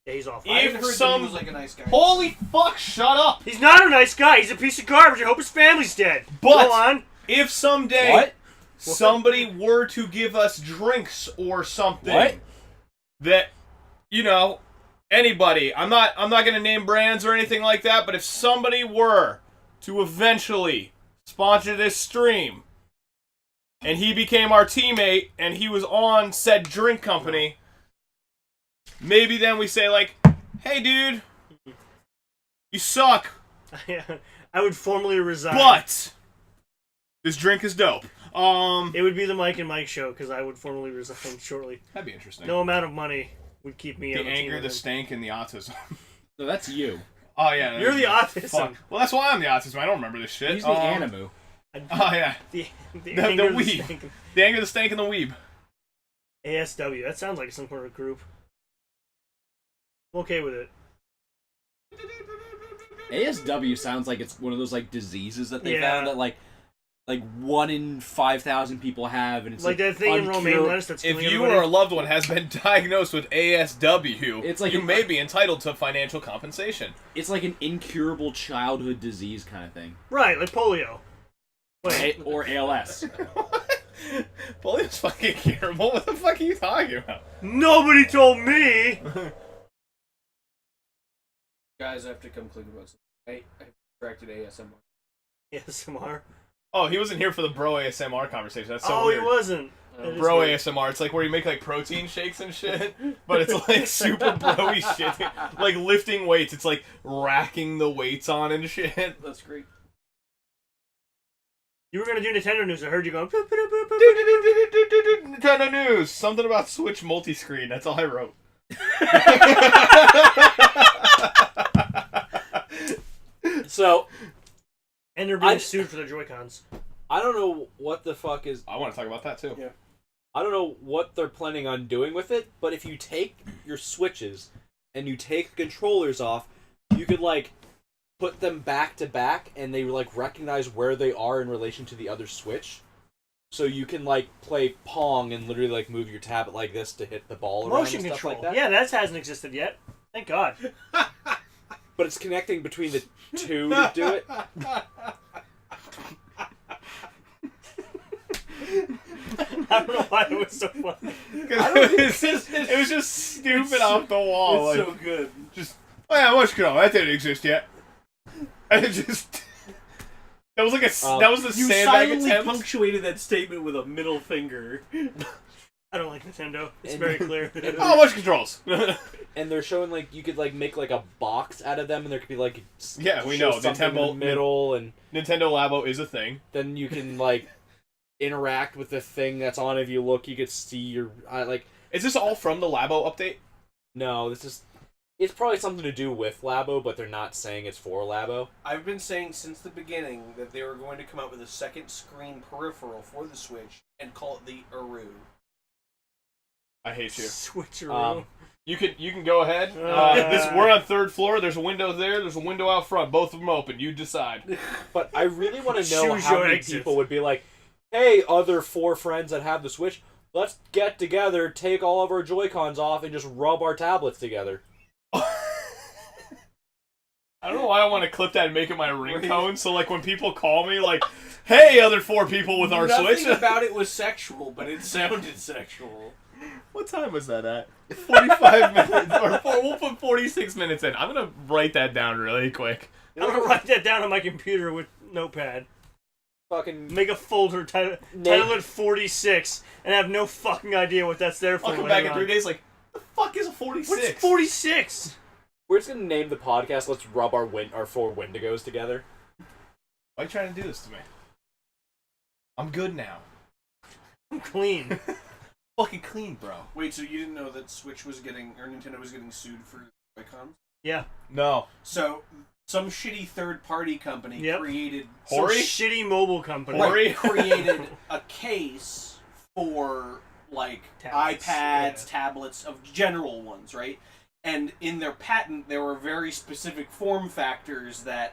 Yeah, he's awful. I If had heard that some- he was like a nice guy. holy fuck, shut up. He's not a nice guy. He's a piece of garbage. I hope his family's dead. But- Go on. If someday What? somebody were to give us drinks or something What? that, you know, anybody, I'm not gonna name brands or anything like that, but if somebody were to eventually sponsor this stream and he became our teammate and he was on said drink company, maybe then we say like, hey dude, you suck, I would formally resign. but this drink is dope. It would be the Mike and Mike show because I would formally resign shortly. That'd be interesting. No amount of money would keep me The on the team anger, with the him. stank, and the autism. No, that's you. Oh yeah, You're the that's- autism. Fuck. Well, that's why I'm the autism. I don't remember this shit. He's the animu. Oh yeah, The the anger, the weeb. stank. the anger, the stank, and the weeb. ASW. That sounds like some sort of group. I'm okay with it. ASW sounds like it's one of those like diseases that they Yeah. found that like 1 in 5,000 people have, and it's Like that thing in Romaine uncurable. lettuce that's If killing you everybody. or a loved one has been diagnosed with ASW, It's like you an- may be entitled to financial compensation. It's like an incurable childhood disease kind of thing, Right, like polio. Wait, or ALS. Polio's fucking curable. What the fuck are you talking about? nobody told me! Guys, I have to come clean about something. I corrected ASMR. ASMR. Oh, he wasn't here for the bro ASMR conversation. That's so Oh, weird. he wasn't. That is Bro weird. ASMR, it's like where you make like protein shakes and shit, but it's like super broy shit. Like lifting weights, it's like racking the weights on and shit. That's great. You were gonna do Nintendo news. I heard you going. Nintendo news. Something about Switch multi-screen. That's all I wrote. So, And they're being sued for their Joy-Cons. I don't know what the fuck is... I want to talk about that too. Yeah. I don't know what they're planning on doing with it, but if you take your Switches and you take the controllers off, you could, like, put them back to back, and they, like, recognize where they are in relation to the other Switch. So you can, like, play Pong and literally, like, move your tablet like this to hit the ball around Motion and stuff control. like that. Yeah, that hasn't existed yet. Thank God. But it's connecting between the two to do it. I don't know why it was so funny. It was just stupid off the wall. It's Like, so good. just, oh yeah, motion control. That didn't exist yet. And it just... That was like that was the You sandbag silently attempt. punctuated that statement with a middle finger. I don't like Nintendo. It's And- very clear. Oh, motion controls. And they're showing, like, you could, like, make, like, a box out of them, and there could be, like... Yeah, we show know. something in the Nintendo- middle, and Nintendo Labo is a thing. then you can, like, interact with the thing that's on. If you look, you could see your... like... Is this all from the Labo update? No, this is... It's probably something to do with Labo, but they're not saying it's for Labo. I've been saying since the beginning that they were going to come out with a second screen peripheral for the Switch and call it the Aru. I hate you. Switcheroo. You can go ahead. We're on 3rd floor. There's a window there. There's a window out front. Both of them open. You decide. But I really want to know Choose how your many exit. people would be like, hey, other 4 friends that have the Switch, let's get together, take all of our Joy-Cons off, and just rub our tablets together. I don't know why I want to clip that and make it my ringtone. So like when people call me, like, "Hey, other 4 people with our Nothing Switch." about it was sexual, but it sounded sexual. What time was that at? 45 minutes. We'll put 46 minutes in. I'm gonna write that down really quick. I'm gonna write that down on my computer with Notepad. Fucking... Make a folder title it 46 and have no fucking idea what that's there for. I'll come later back in on. 3 days. Like, the fuck is a 46? What's 46? We're just gonna name the podcast, let's rub our 4 Wendigos together. Why are you trying to do this to me? I'm good now. I'm clean. Fucking clean, bro. Wait, so you didn't know that Switch was getting, or Nintendo was getting sued for Joy-Cons? Yeah. No. So, some shitty third-party company Yep. created Some Hori? shitty mobile company. Hori? created a case for, like, Tablets, iPads, yeah. tablets, of general ones, right? And in their patent, there were very specific form factors that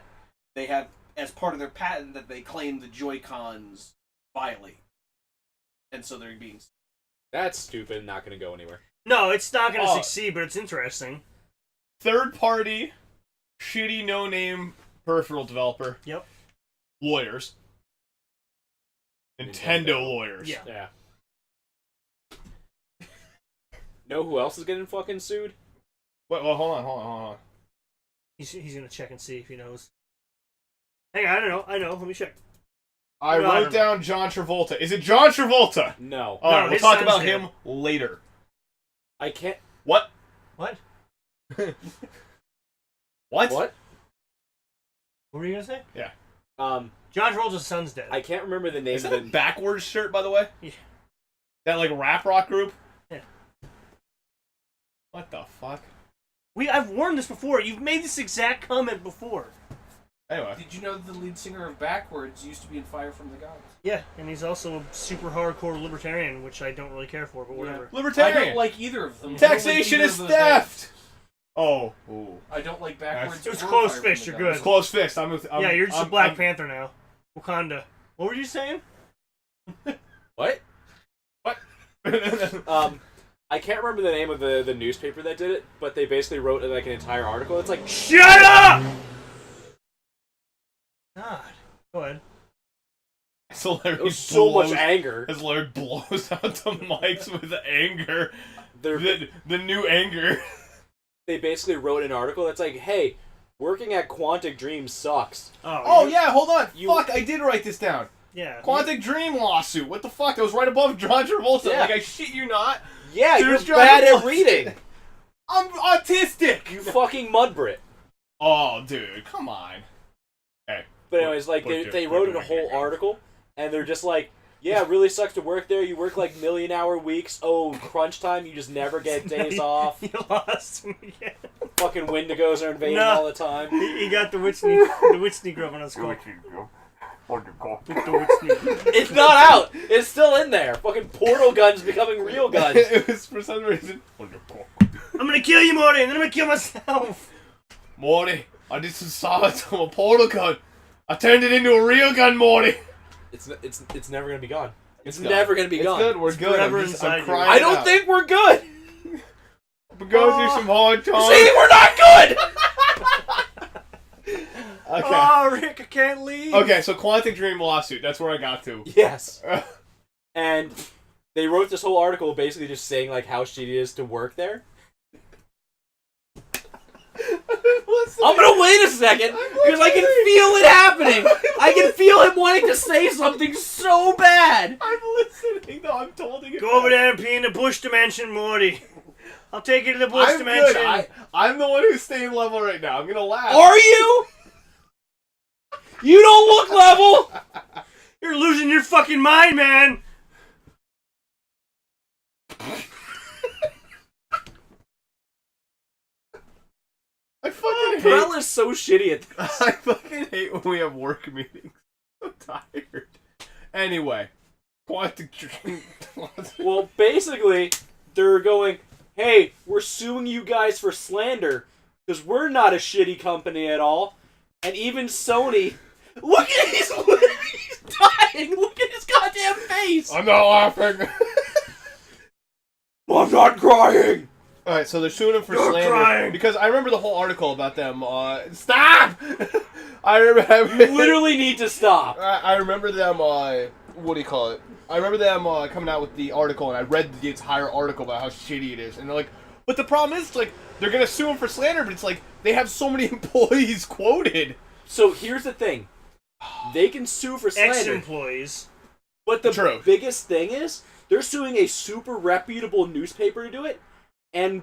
they had as part of their patent that they claimed the Joy-Cons violate. And so they're being... That's stupid, not gonna go anywhere. No, it's not going to Oh. succeed, but it's interesting. Third party, shitty no name peripheral developer. Yep. Lawyers. Nintendo lawyers. Yeah. Yeah. Know who else is getting fucking sued? Wait, well, hold on. He's going to check and see if he knows. Hang on, I know. Let me check. I No, I wrote don't know. down John Travolta. Is it John Travolta? No. All right, we'll his talk son's about dead. him later. I can't... What? What? What? What? What were you going to say? Um, John Travolta's son's dead. I can't remember the name Is of that a the... backwards shirt, by the way? Yeah. That, like, rap rock group? Yeah. What the fuck? I've worn this before. You've made this exact comment before. Anyway. Did you know that the lead singer of Backwards used to be in Fire from the Gods? Yeah, and he's also a super hardcore libertarian, which I don't really care for, but whatever. I Libertarian! don't like either of them. Taxation I don't is like either of those theft! Oh. Ooh. bands. I don't like Backwards. It was or close Fire from fist, the you're Gods. good. It's close fist. Yeah, you're just a Black Panther now. Wakanda. What were you saying? What? What? I can't remember the name of the newspaper that did it, but they basically wrote like an entire article. It's like, Shut up! God. Go ahead. So Larry it was so much blows- anger. As Larry blows out the mics with anger. They're, The new anger. they basically wrote an article that's like, hey, working at Quantic Dream sucks. Oh, yeah, hold on. You- Fuck, I did write this down. Yeah. Quantic Dream lawsuit. What the fuck? That was right above John Travolta. Yeah. Like, I shit you not. Yeah, There's you're John bad at Travolta. reading. I'm autistic. You fucking mudbrit. Oh, dude, come on. Hey. But anyways, like Put they your wrote in a fucking whole finger. article and they're just like, yeah, it really sucks to work there. You work like million-hour weeks. Oh, crunch time, you just never get days off. You lost him again. Fucking Wendigos are invading No. all the time. He got the witch negro on his skull. It's not out. It's still in there. Fucking portal guns becoming real guns. It was for some reason. I'm gonna kill you, Morty, and then I'm gonna kill myself. Morty, I did some science on a portal gun. I turned it into a real gun, Morty. It's never gonna be gone. It's gone. never gonna be It's gone. good. We're good. forever I'm inside you. crying I don't out. think we're good. We're going through some hard times. See, we're not good. Okay. Oh, Rick, I can't leave. Okay, so Quantic Dream lawsuit. That's where I got to. Yes. And they wrote this whole article basically just saying like how shitty it is to work there. I'm gonna wait a second because I can feel it happening. I can feel him wanting to say something so bad. I'm listening, though. I'm holding it. Go over there and pee in the bush dimension, Morty. I'll take you to the bush I'm dimension. good. I'm the one who's staying level right now. I'm gonna laugh. Are you? You don't look level. You're losing your fucking mind, man. I fucking hate. Brell is so shitty at this. I fucking hate when we have work meetings. I'm tired. Anyway, Quantic Dream. Well, basically, they're going, hey, we're suing you guys for slander because we're not a shitty company at all. And even Sony, look at he's dying. Look at his goddamn face. I'm not laughing. I'm not crying. All right, so they're suing him for You're slander crying. because I remember the whole article about them. Stop! I remember. You literally need to stop. I remember them. What do you call it? I remember them coming out with the article, and I read the entire article about how shitty it is. And they're like, but the problem is, like, they're gonna sue him for slander, but it's like they have so many employees quoted. So here's the thing: they can sue for slander, Ex-employees. but the True. biggest thing is they're suing a super reputable newspaper to do it. And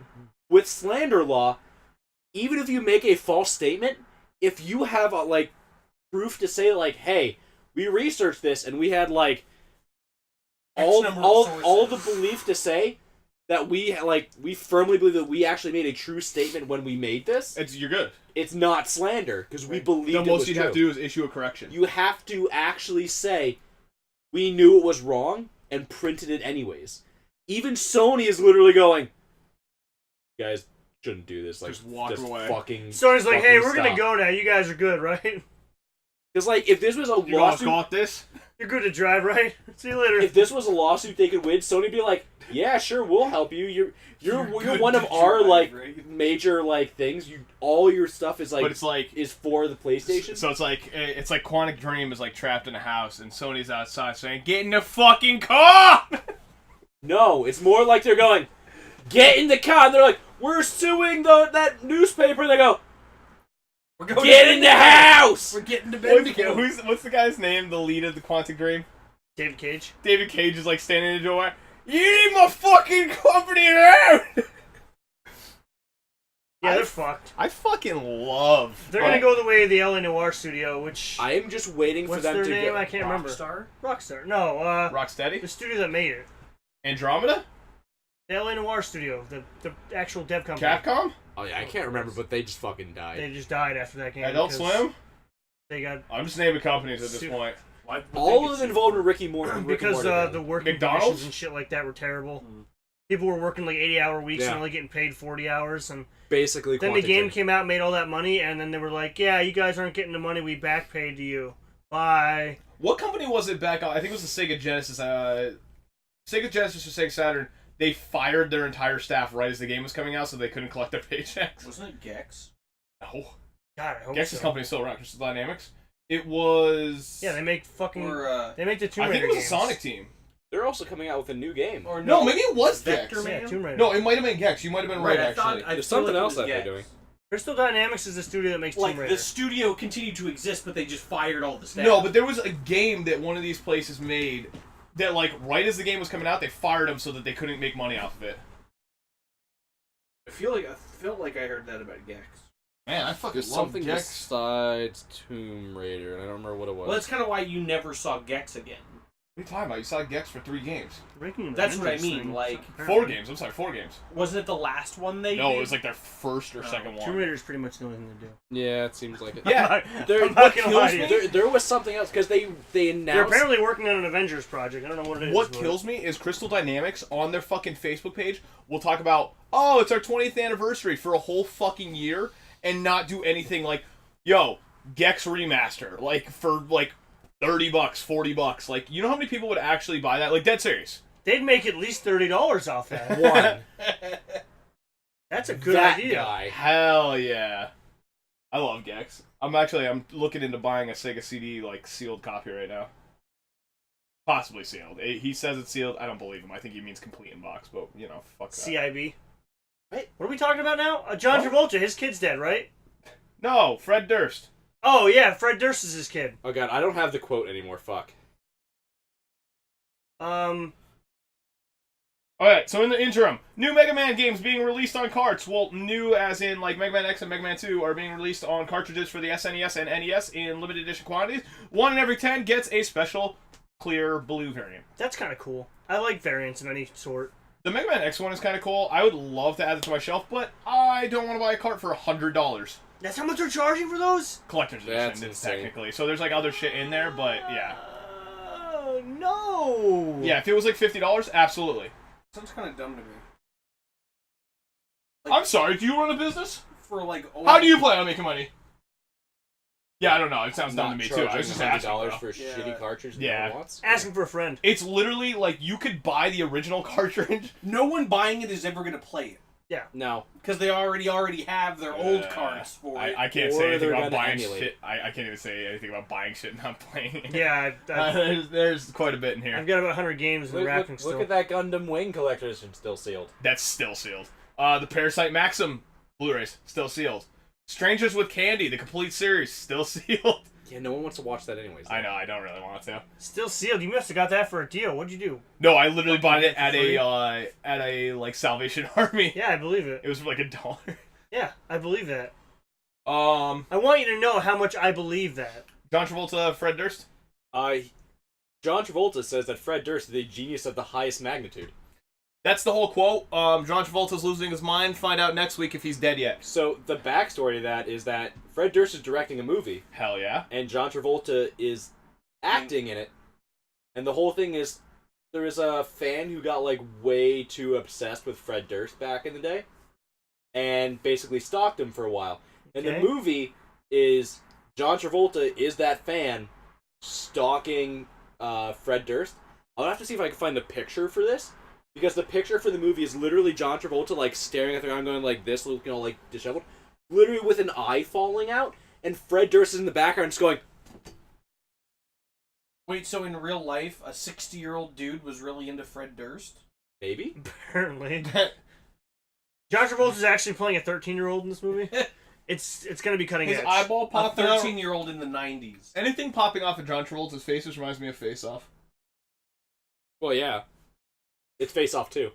with slander law, even if you make a false statement, if you have like proof to say like, hey, we researched this and we had like all the belief to say that we firmly believe that we actually made a true statement when we made this, You're good. it's not slander because we believe The it most was you'd true. have to do is issue a correction. You have to actually say we knew it was wrong and printed it anyways. Even Sony is literally going, you guys shouldn't do this. Like, Just walk away. Fucking. Sony's like, hey, we're stop. gonna go now. You guys are good, right? Because like, if this was a You guys lawsuit, got this? You're good to drive, right? See you later. if this was a lawsuit they could win, Sony'd be like, yeah, sure, we'll help you. You're good one of to our drive, like right? major like things. All your stuff is like But it's like is for the PlayStation. So it's like Quantic Dream is like trapped in a house and Sony's outside saying, "Get in the fucking car!" No, it's more like they're going, get in the car. And they're like, we're suing that newspaper. They go, We're going get to in the house. We're getting to Bendigo. What's the guy's name? The lead of the Quantic Dream? David Cage. David Cage is like standing in the door. You need my fucking company out! Yeah, they're fucked. I fucking love. They're gonna go the way of the LA Noir studio, which I am just waiting what's for them their to name? go. I can't remember. Rockstar? Rockstar. No, Rocksteady? the studio that made it. Andromeda? The LA Noir studio, the actual dev company. Capcom? Oh yeah, I can't remember, but they just fucking died. They just died after that game. Adult because Swim? They got I'm just naming companies at this Super- point. Why- All of them involved with Ricky Morty. because the working McDonald's? conditions and shit like that were terrible. People were working like 80-hour weeks and Yeah. only getting paid 40 hours, and basically. then the Quantic game Dream. came out, made all that money, and then they were like, "Yeah, you guys aren't getting the money we back paid to you. Bye." What company was it back on? I think it was the Sega Genesis. Sega Genesis or Sega Saturn. They fired their entire staff right as the game was coming out so they couldn't collect their paychecks. Wasn't it Gex? No. God, I hope Gex's so. company's still around. Crystal Dynamics. It was... Yeah, they make fucking. Or, They make the Tomb I Raider think it was games. a Sonic team. They're also coming out with a new game. or No, maybe it was Vector Gex. Man? Yeah, Tomb Raider. No, it might have been Gex. You might have been right, I thought, actually. I There's feel something like it else was that they're Gex. doing. Crystal Dynamics is the studio that makes Like, Tomb Raider. the studio continued to exist, but they just fired all the staff. No, but there was a game that one of these places made that, like, right as the game was coming out, they fired them so that they couldn't make money off of it. I felt like I heard that about Gex. Man, I fucking There's love something Gex. besides Tomb Raider, and I don't remember what it was. Well, that's kind of why you never saw Gex again. What are you talking about? You saw Gex for 3 games. Breaking That's what I Avengers mean, thing, like, apparently. 4 games. I'm sorry, 4 games. Wasn't it the last one they No, did? it was like their first or second Tomb one. Raider's pretty much the only thing to do. Yeah, it seems like it. Yeah, I'm not gonna lie to you. There was something else because they They're announced. apparently working on an Avengers project. I don't know what it is. What but- kills me is Crystal Dynamics on their fucking Facebook page will talk about, oh, it's our 20th anniversary for a whole fucking year and not do anything like, yo, Gex remaster, like for like $30, $40. Like, you know how many people would actually buy that? Like, dead serious. They'd make at least $30 off that. One. That's a good that idea. guy. Hell yeah. I love Gex. I'm looking into buying a Sega CD like sealed copy right now. Possibly sealed. He says it's sealed. I don't believe him. I think he means complete in box, but you know, fuck that. CIB. Right. What are we talking about now? John Travolta. His kid's dead, right? No, Fred Durst. Oh yeah, Fred Durst is his kid. Oh god, I don't have the quote anymore. Fuck. Alright, so in the interim, new Mega Man games being released on carts. Well, new as in like Mega Man X and Mega Man 2 are being released on cartridges for the SNES and NES in limited edition quantities. 1 in every 10 gets a special clear blue variant. That's kind of cool. I like variants of any sort. The Mega Man X one is kind of cool. I would love to add it to my shelf, but I don't want to buy a cart for $100. That's how much they're charging for those? Collector's That's edition, it's insane. technically. So there's like other shit in there, but yeah. Oh no. Yeah, if it was like $50, absolutely. Sounds kind of dumb to me. I'm sorry, do you run a business? For like, How do you plan on making money? Yeah, I don't know. It sounds dumb to Not me too. I was charging just asking. $100 Bro. for a Yeah. shitty cartridge. that Yeah. no one wants? Asking for a friend. It's literally like you could buy the original cartridge. No one buying it is ever going to play it. No. Because they already have their old cards for it. I can't Or say anything they're about gonna buying emulate. shit. I can't even say anything about buying shit and not playing it. Yeah, there's quite a bit in here. I've got about 100 games in the racking Look still. at that Gundam Wing collector edition still sealed. That's still sealed. The Parasite Maxim Blu-rays still sealed. Strangers with Candy, the complete series, still sealed. Yeah, no one wants to watch that anyways. I know, I don't really want to. Still sealed. You must have got that for a deal. What'd you do? No, I literally bought it for at free? a like Salvation Army. Yeah, I believe it. It was for like $1. Yeah, I believe that. Um, I want you to know how much I believe that. John Travolta, Fred Durst. John Travolta says that Fred Durst is a genius of the highest magnitude. That's the whole quote. John Travolta's losing his mind. Find out next week if he's dead yet. So the backstory to that is that Fred Durst is directing a movie, Hell yeah. and John Travolta is acting in it. And the whole thing is, there was a fan who got like way too obsessed with Fred Durst back in the day, and basically stalked him for a while. And the Okay. movie is John Travolta is that fan stalking Fred Durst. I'll have to see if I can find the picture for this, because the picture for the movie is literally John Travolta like staring at the ground, going like this, looking all like disheveled, literally with an eye falling out, and Fred Durst is in the background just going. Wait, so in real life, a 60-year-old dude was really into Fred Durst? Maybe. Apparently. John Travolta's actually playing a 13-year-old in this movie. It's gonna be cutting His edge. eyeball A popping out. 13-year-old in the 90s. Anything popping off of John Travolta's face just reminds me of Face Off. Well, yeah. It's Face Off too.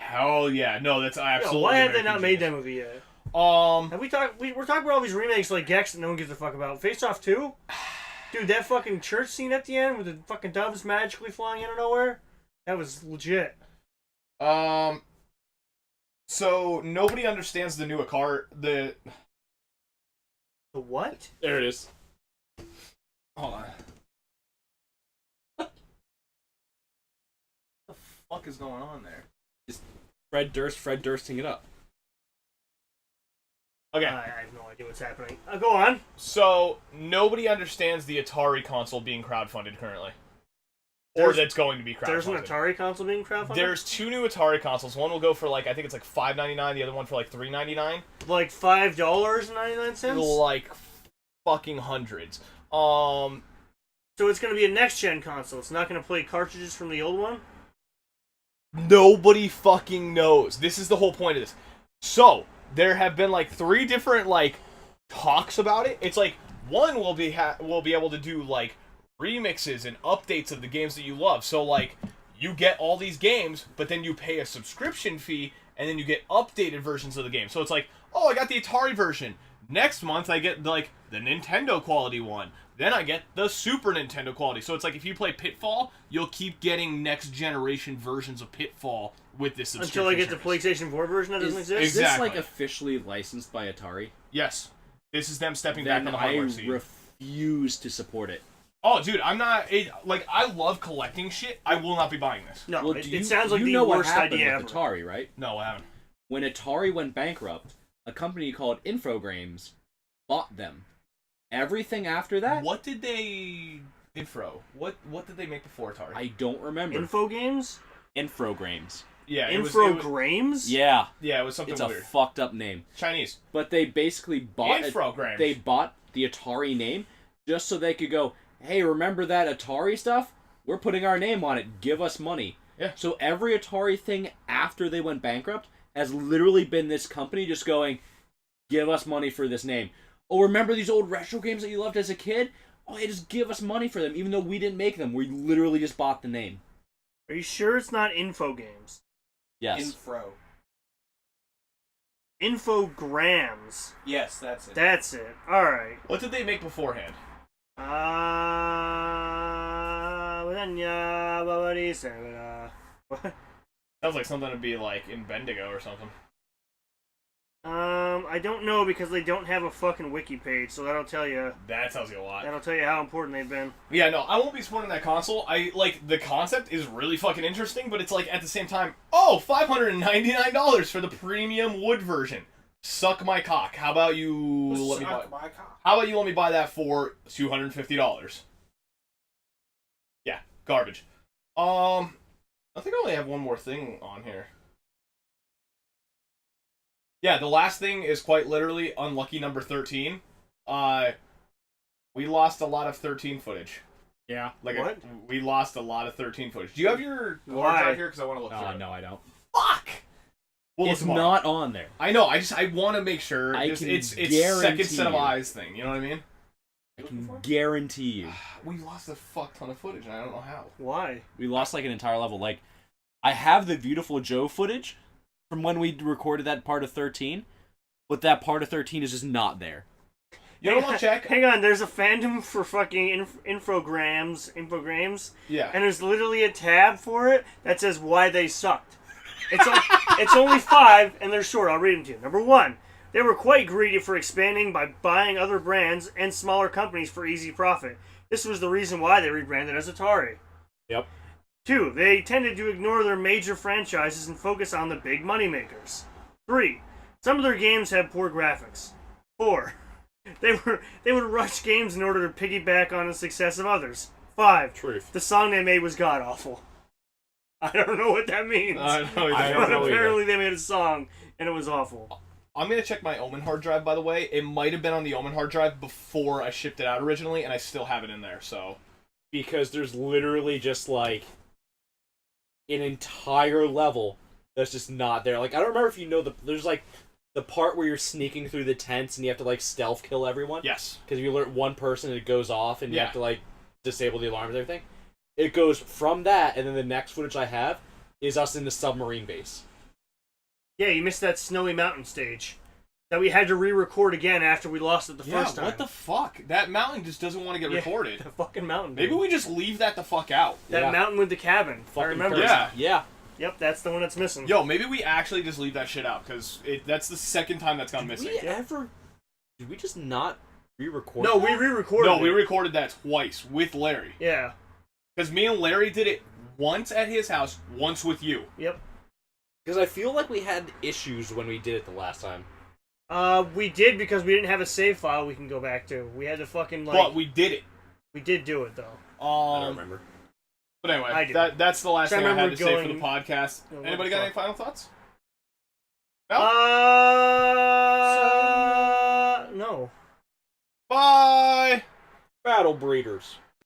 Hell yeah. No, that's absolutely. Why have they American not made genius. that movie yet? Um, Have we talked? We're talking about all these remakes like Gex that no one gives a fuck about. Face Off 2? Dude, that fucking church scene at the end with the fucking doves magically flying out of nowhere? That was legit. so nobody understands the new the. The what? There it is. Hold on. What the fuck is going on there? Fred Dursting it up. Okay. I have no idea what's happening. Go on. So nobody understands the Atari console being crowdfunded currently, or There's- that's going to be crowdfunded. There's an Atari console being crowdfunded? There's 2 new Atari consoles. One will go for like I think it's like $5.99. The other one for like $3.99. Like $5.99? Like fucking hundreds. So it's going to be a next-gen console. It's not going to play cartridges from the old one? Nobody fucking knows. This is the whole point of this. So there have been like 3 different like talks about it. It's like one will be able to do like remixes and updates of the games that you love. So like you get all these games, but then you pay a subscription fee, and then you get updated versions of the game. So it's like, oh, I got the Atari version. Next month I get like the Nintendo quality one. Then I get the Super Nintendo quality. So it's like if you play Pitfall, you'll keep getting next generation versions of Pitfall with this subscription Until I get the service. PlayStation 4 version that doesn't exist. Is Exactly. this like officially licensed by Atari? Yes. This is them stepping Then back on the I hardware scene. refuse to support it. Oh, dude, I'm not... like, I love collecting shit. I will not be buying this. No, Well, it sounds like you the know what worst happened idea with ever. Atari, right? No, I haven't. When Atari went bankrupt, a company called Infogrames bought them. Everything after that, What did they... What did they make before Atari? I don't remember. Info games? Infogrames. Yeah, it was Infogrames? Yeah, yeah, it was something it's a weird. fucked up name. Chinese. But they basically bought Infogrames. They bought the Atari name just so they could go, hey, remember that Atari stuff? We're putting our name on it. Give us money. Yeah. So every Atari thing after they went bankrupt has literally been this company just going, give us money for this name. Oh, remember these old retro games that you loved as a kid? Oh, hey, just give us money for them, even though we didn't make them. We literally just bought the name. Are you sure it's not info games? Yes. Infograms. Yes, that's it. That's it. Alright. What did they make beforehand? What? Sounds like something to be like in Bendigo or something. I don't know because they don't have a fucking wiki page, so that'll tell you. That tells you a lot. That'll tell you how important they've been. Yeah, no, I won't be supporting that console. I like the concept is really fucking interesting, but it's like at the same time, oh, $599 for the premium wood version. Suck my cock. How about you let me buy? How about you let me buy that for $250? Yeah, garbage. I think I only have one more thing on here. Yeah, the last thing is quite literally unlucky number 13. We lost a lot of 13 footage. Yeah. Like What? We lost a lot of 13 footage. Do you have your hard Why? drive here? Because I want to look through it. No, I don't. Fuck! We'll look It's tomorrow. not on there. I know. I want to make sure. I Just, can it's second guarantee set of you. eyes thing. You know what I mean? I can guarantee you. We lost a fuck ton of footage, and I don't know how. Why? We lost like an entire level. Like, I have the Beautiful Joe footage from when we recorded that part of 13, but that part of 13 is just not there. You know what? I'll check. Hang on, there's a fandom for fucking infogrames, Yeah. and there's literally a tab for it that says why they sucked. It's only 5, and they're short. I'll read them to you. Number 1, they were quite greedy for expanding by buying other brands and smaller companies for easy profit. This was the reason why they rebranded as Atari. Yep. 2, they tended to ignore their major franchises and focus on the big moneymakers. 3, some of their games have poor graphics. 4, they would rush games in order to piggyback on the success of others. 5, Truth. the song they made was god awful. I don't know what that means. I don't know. I don't But know apparently they made a song and it was awful. I'm gonna check my Omen hard drive. By the way, it might have been on the Omen hard drive before I shipped it out originally, and I still have it in there. So Because there's literally just like an entire level that's just not there. Like, I don't remember if you know there's like the part where you're sneaking through the tents and you have to like stealth kill everyone. yes, Because if you alert one person, it goes off and you Yeah. have to like disable the alarms and everything. It goes from that, and then the next footage I have is us in the submarine base. Yeah, you missed that snowy mountain stage that we had to re-record again after we lost it the yeah. first time. What the fuck? That mountain just doesn't want to get Yeah, recorded. The fucking mountain. Maybe dude. we just leave that the fuck out. That Yeah. mountain with the cabin. I Fucking remember. crazy. Yeah. Yeah. Yep, that's the one that's missing. Yo, maybe we actually just leave that shit out because that's the second time that's gone missing. Did we just not re-record? No, that? we re-recorded. No, we it. recorded that twice with Larry. Yeah. Because me and Larry did it once at his house, once with you. Yep. Because I feel like we had issues when we did it the last time. We did because we didn't have a save file we can go back to. We had to fucking like. But we did it. We did do it though. I don't remember. But I anyway, do. that's the last So I thing I had remember to say for the going- podcast. Oh, what Anybody the got any fuck? final thoughts? No. Bye! Battle breeders.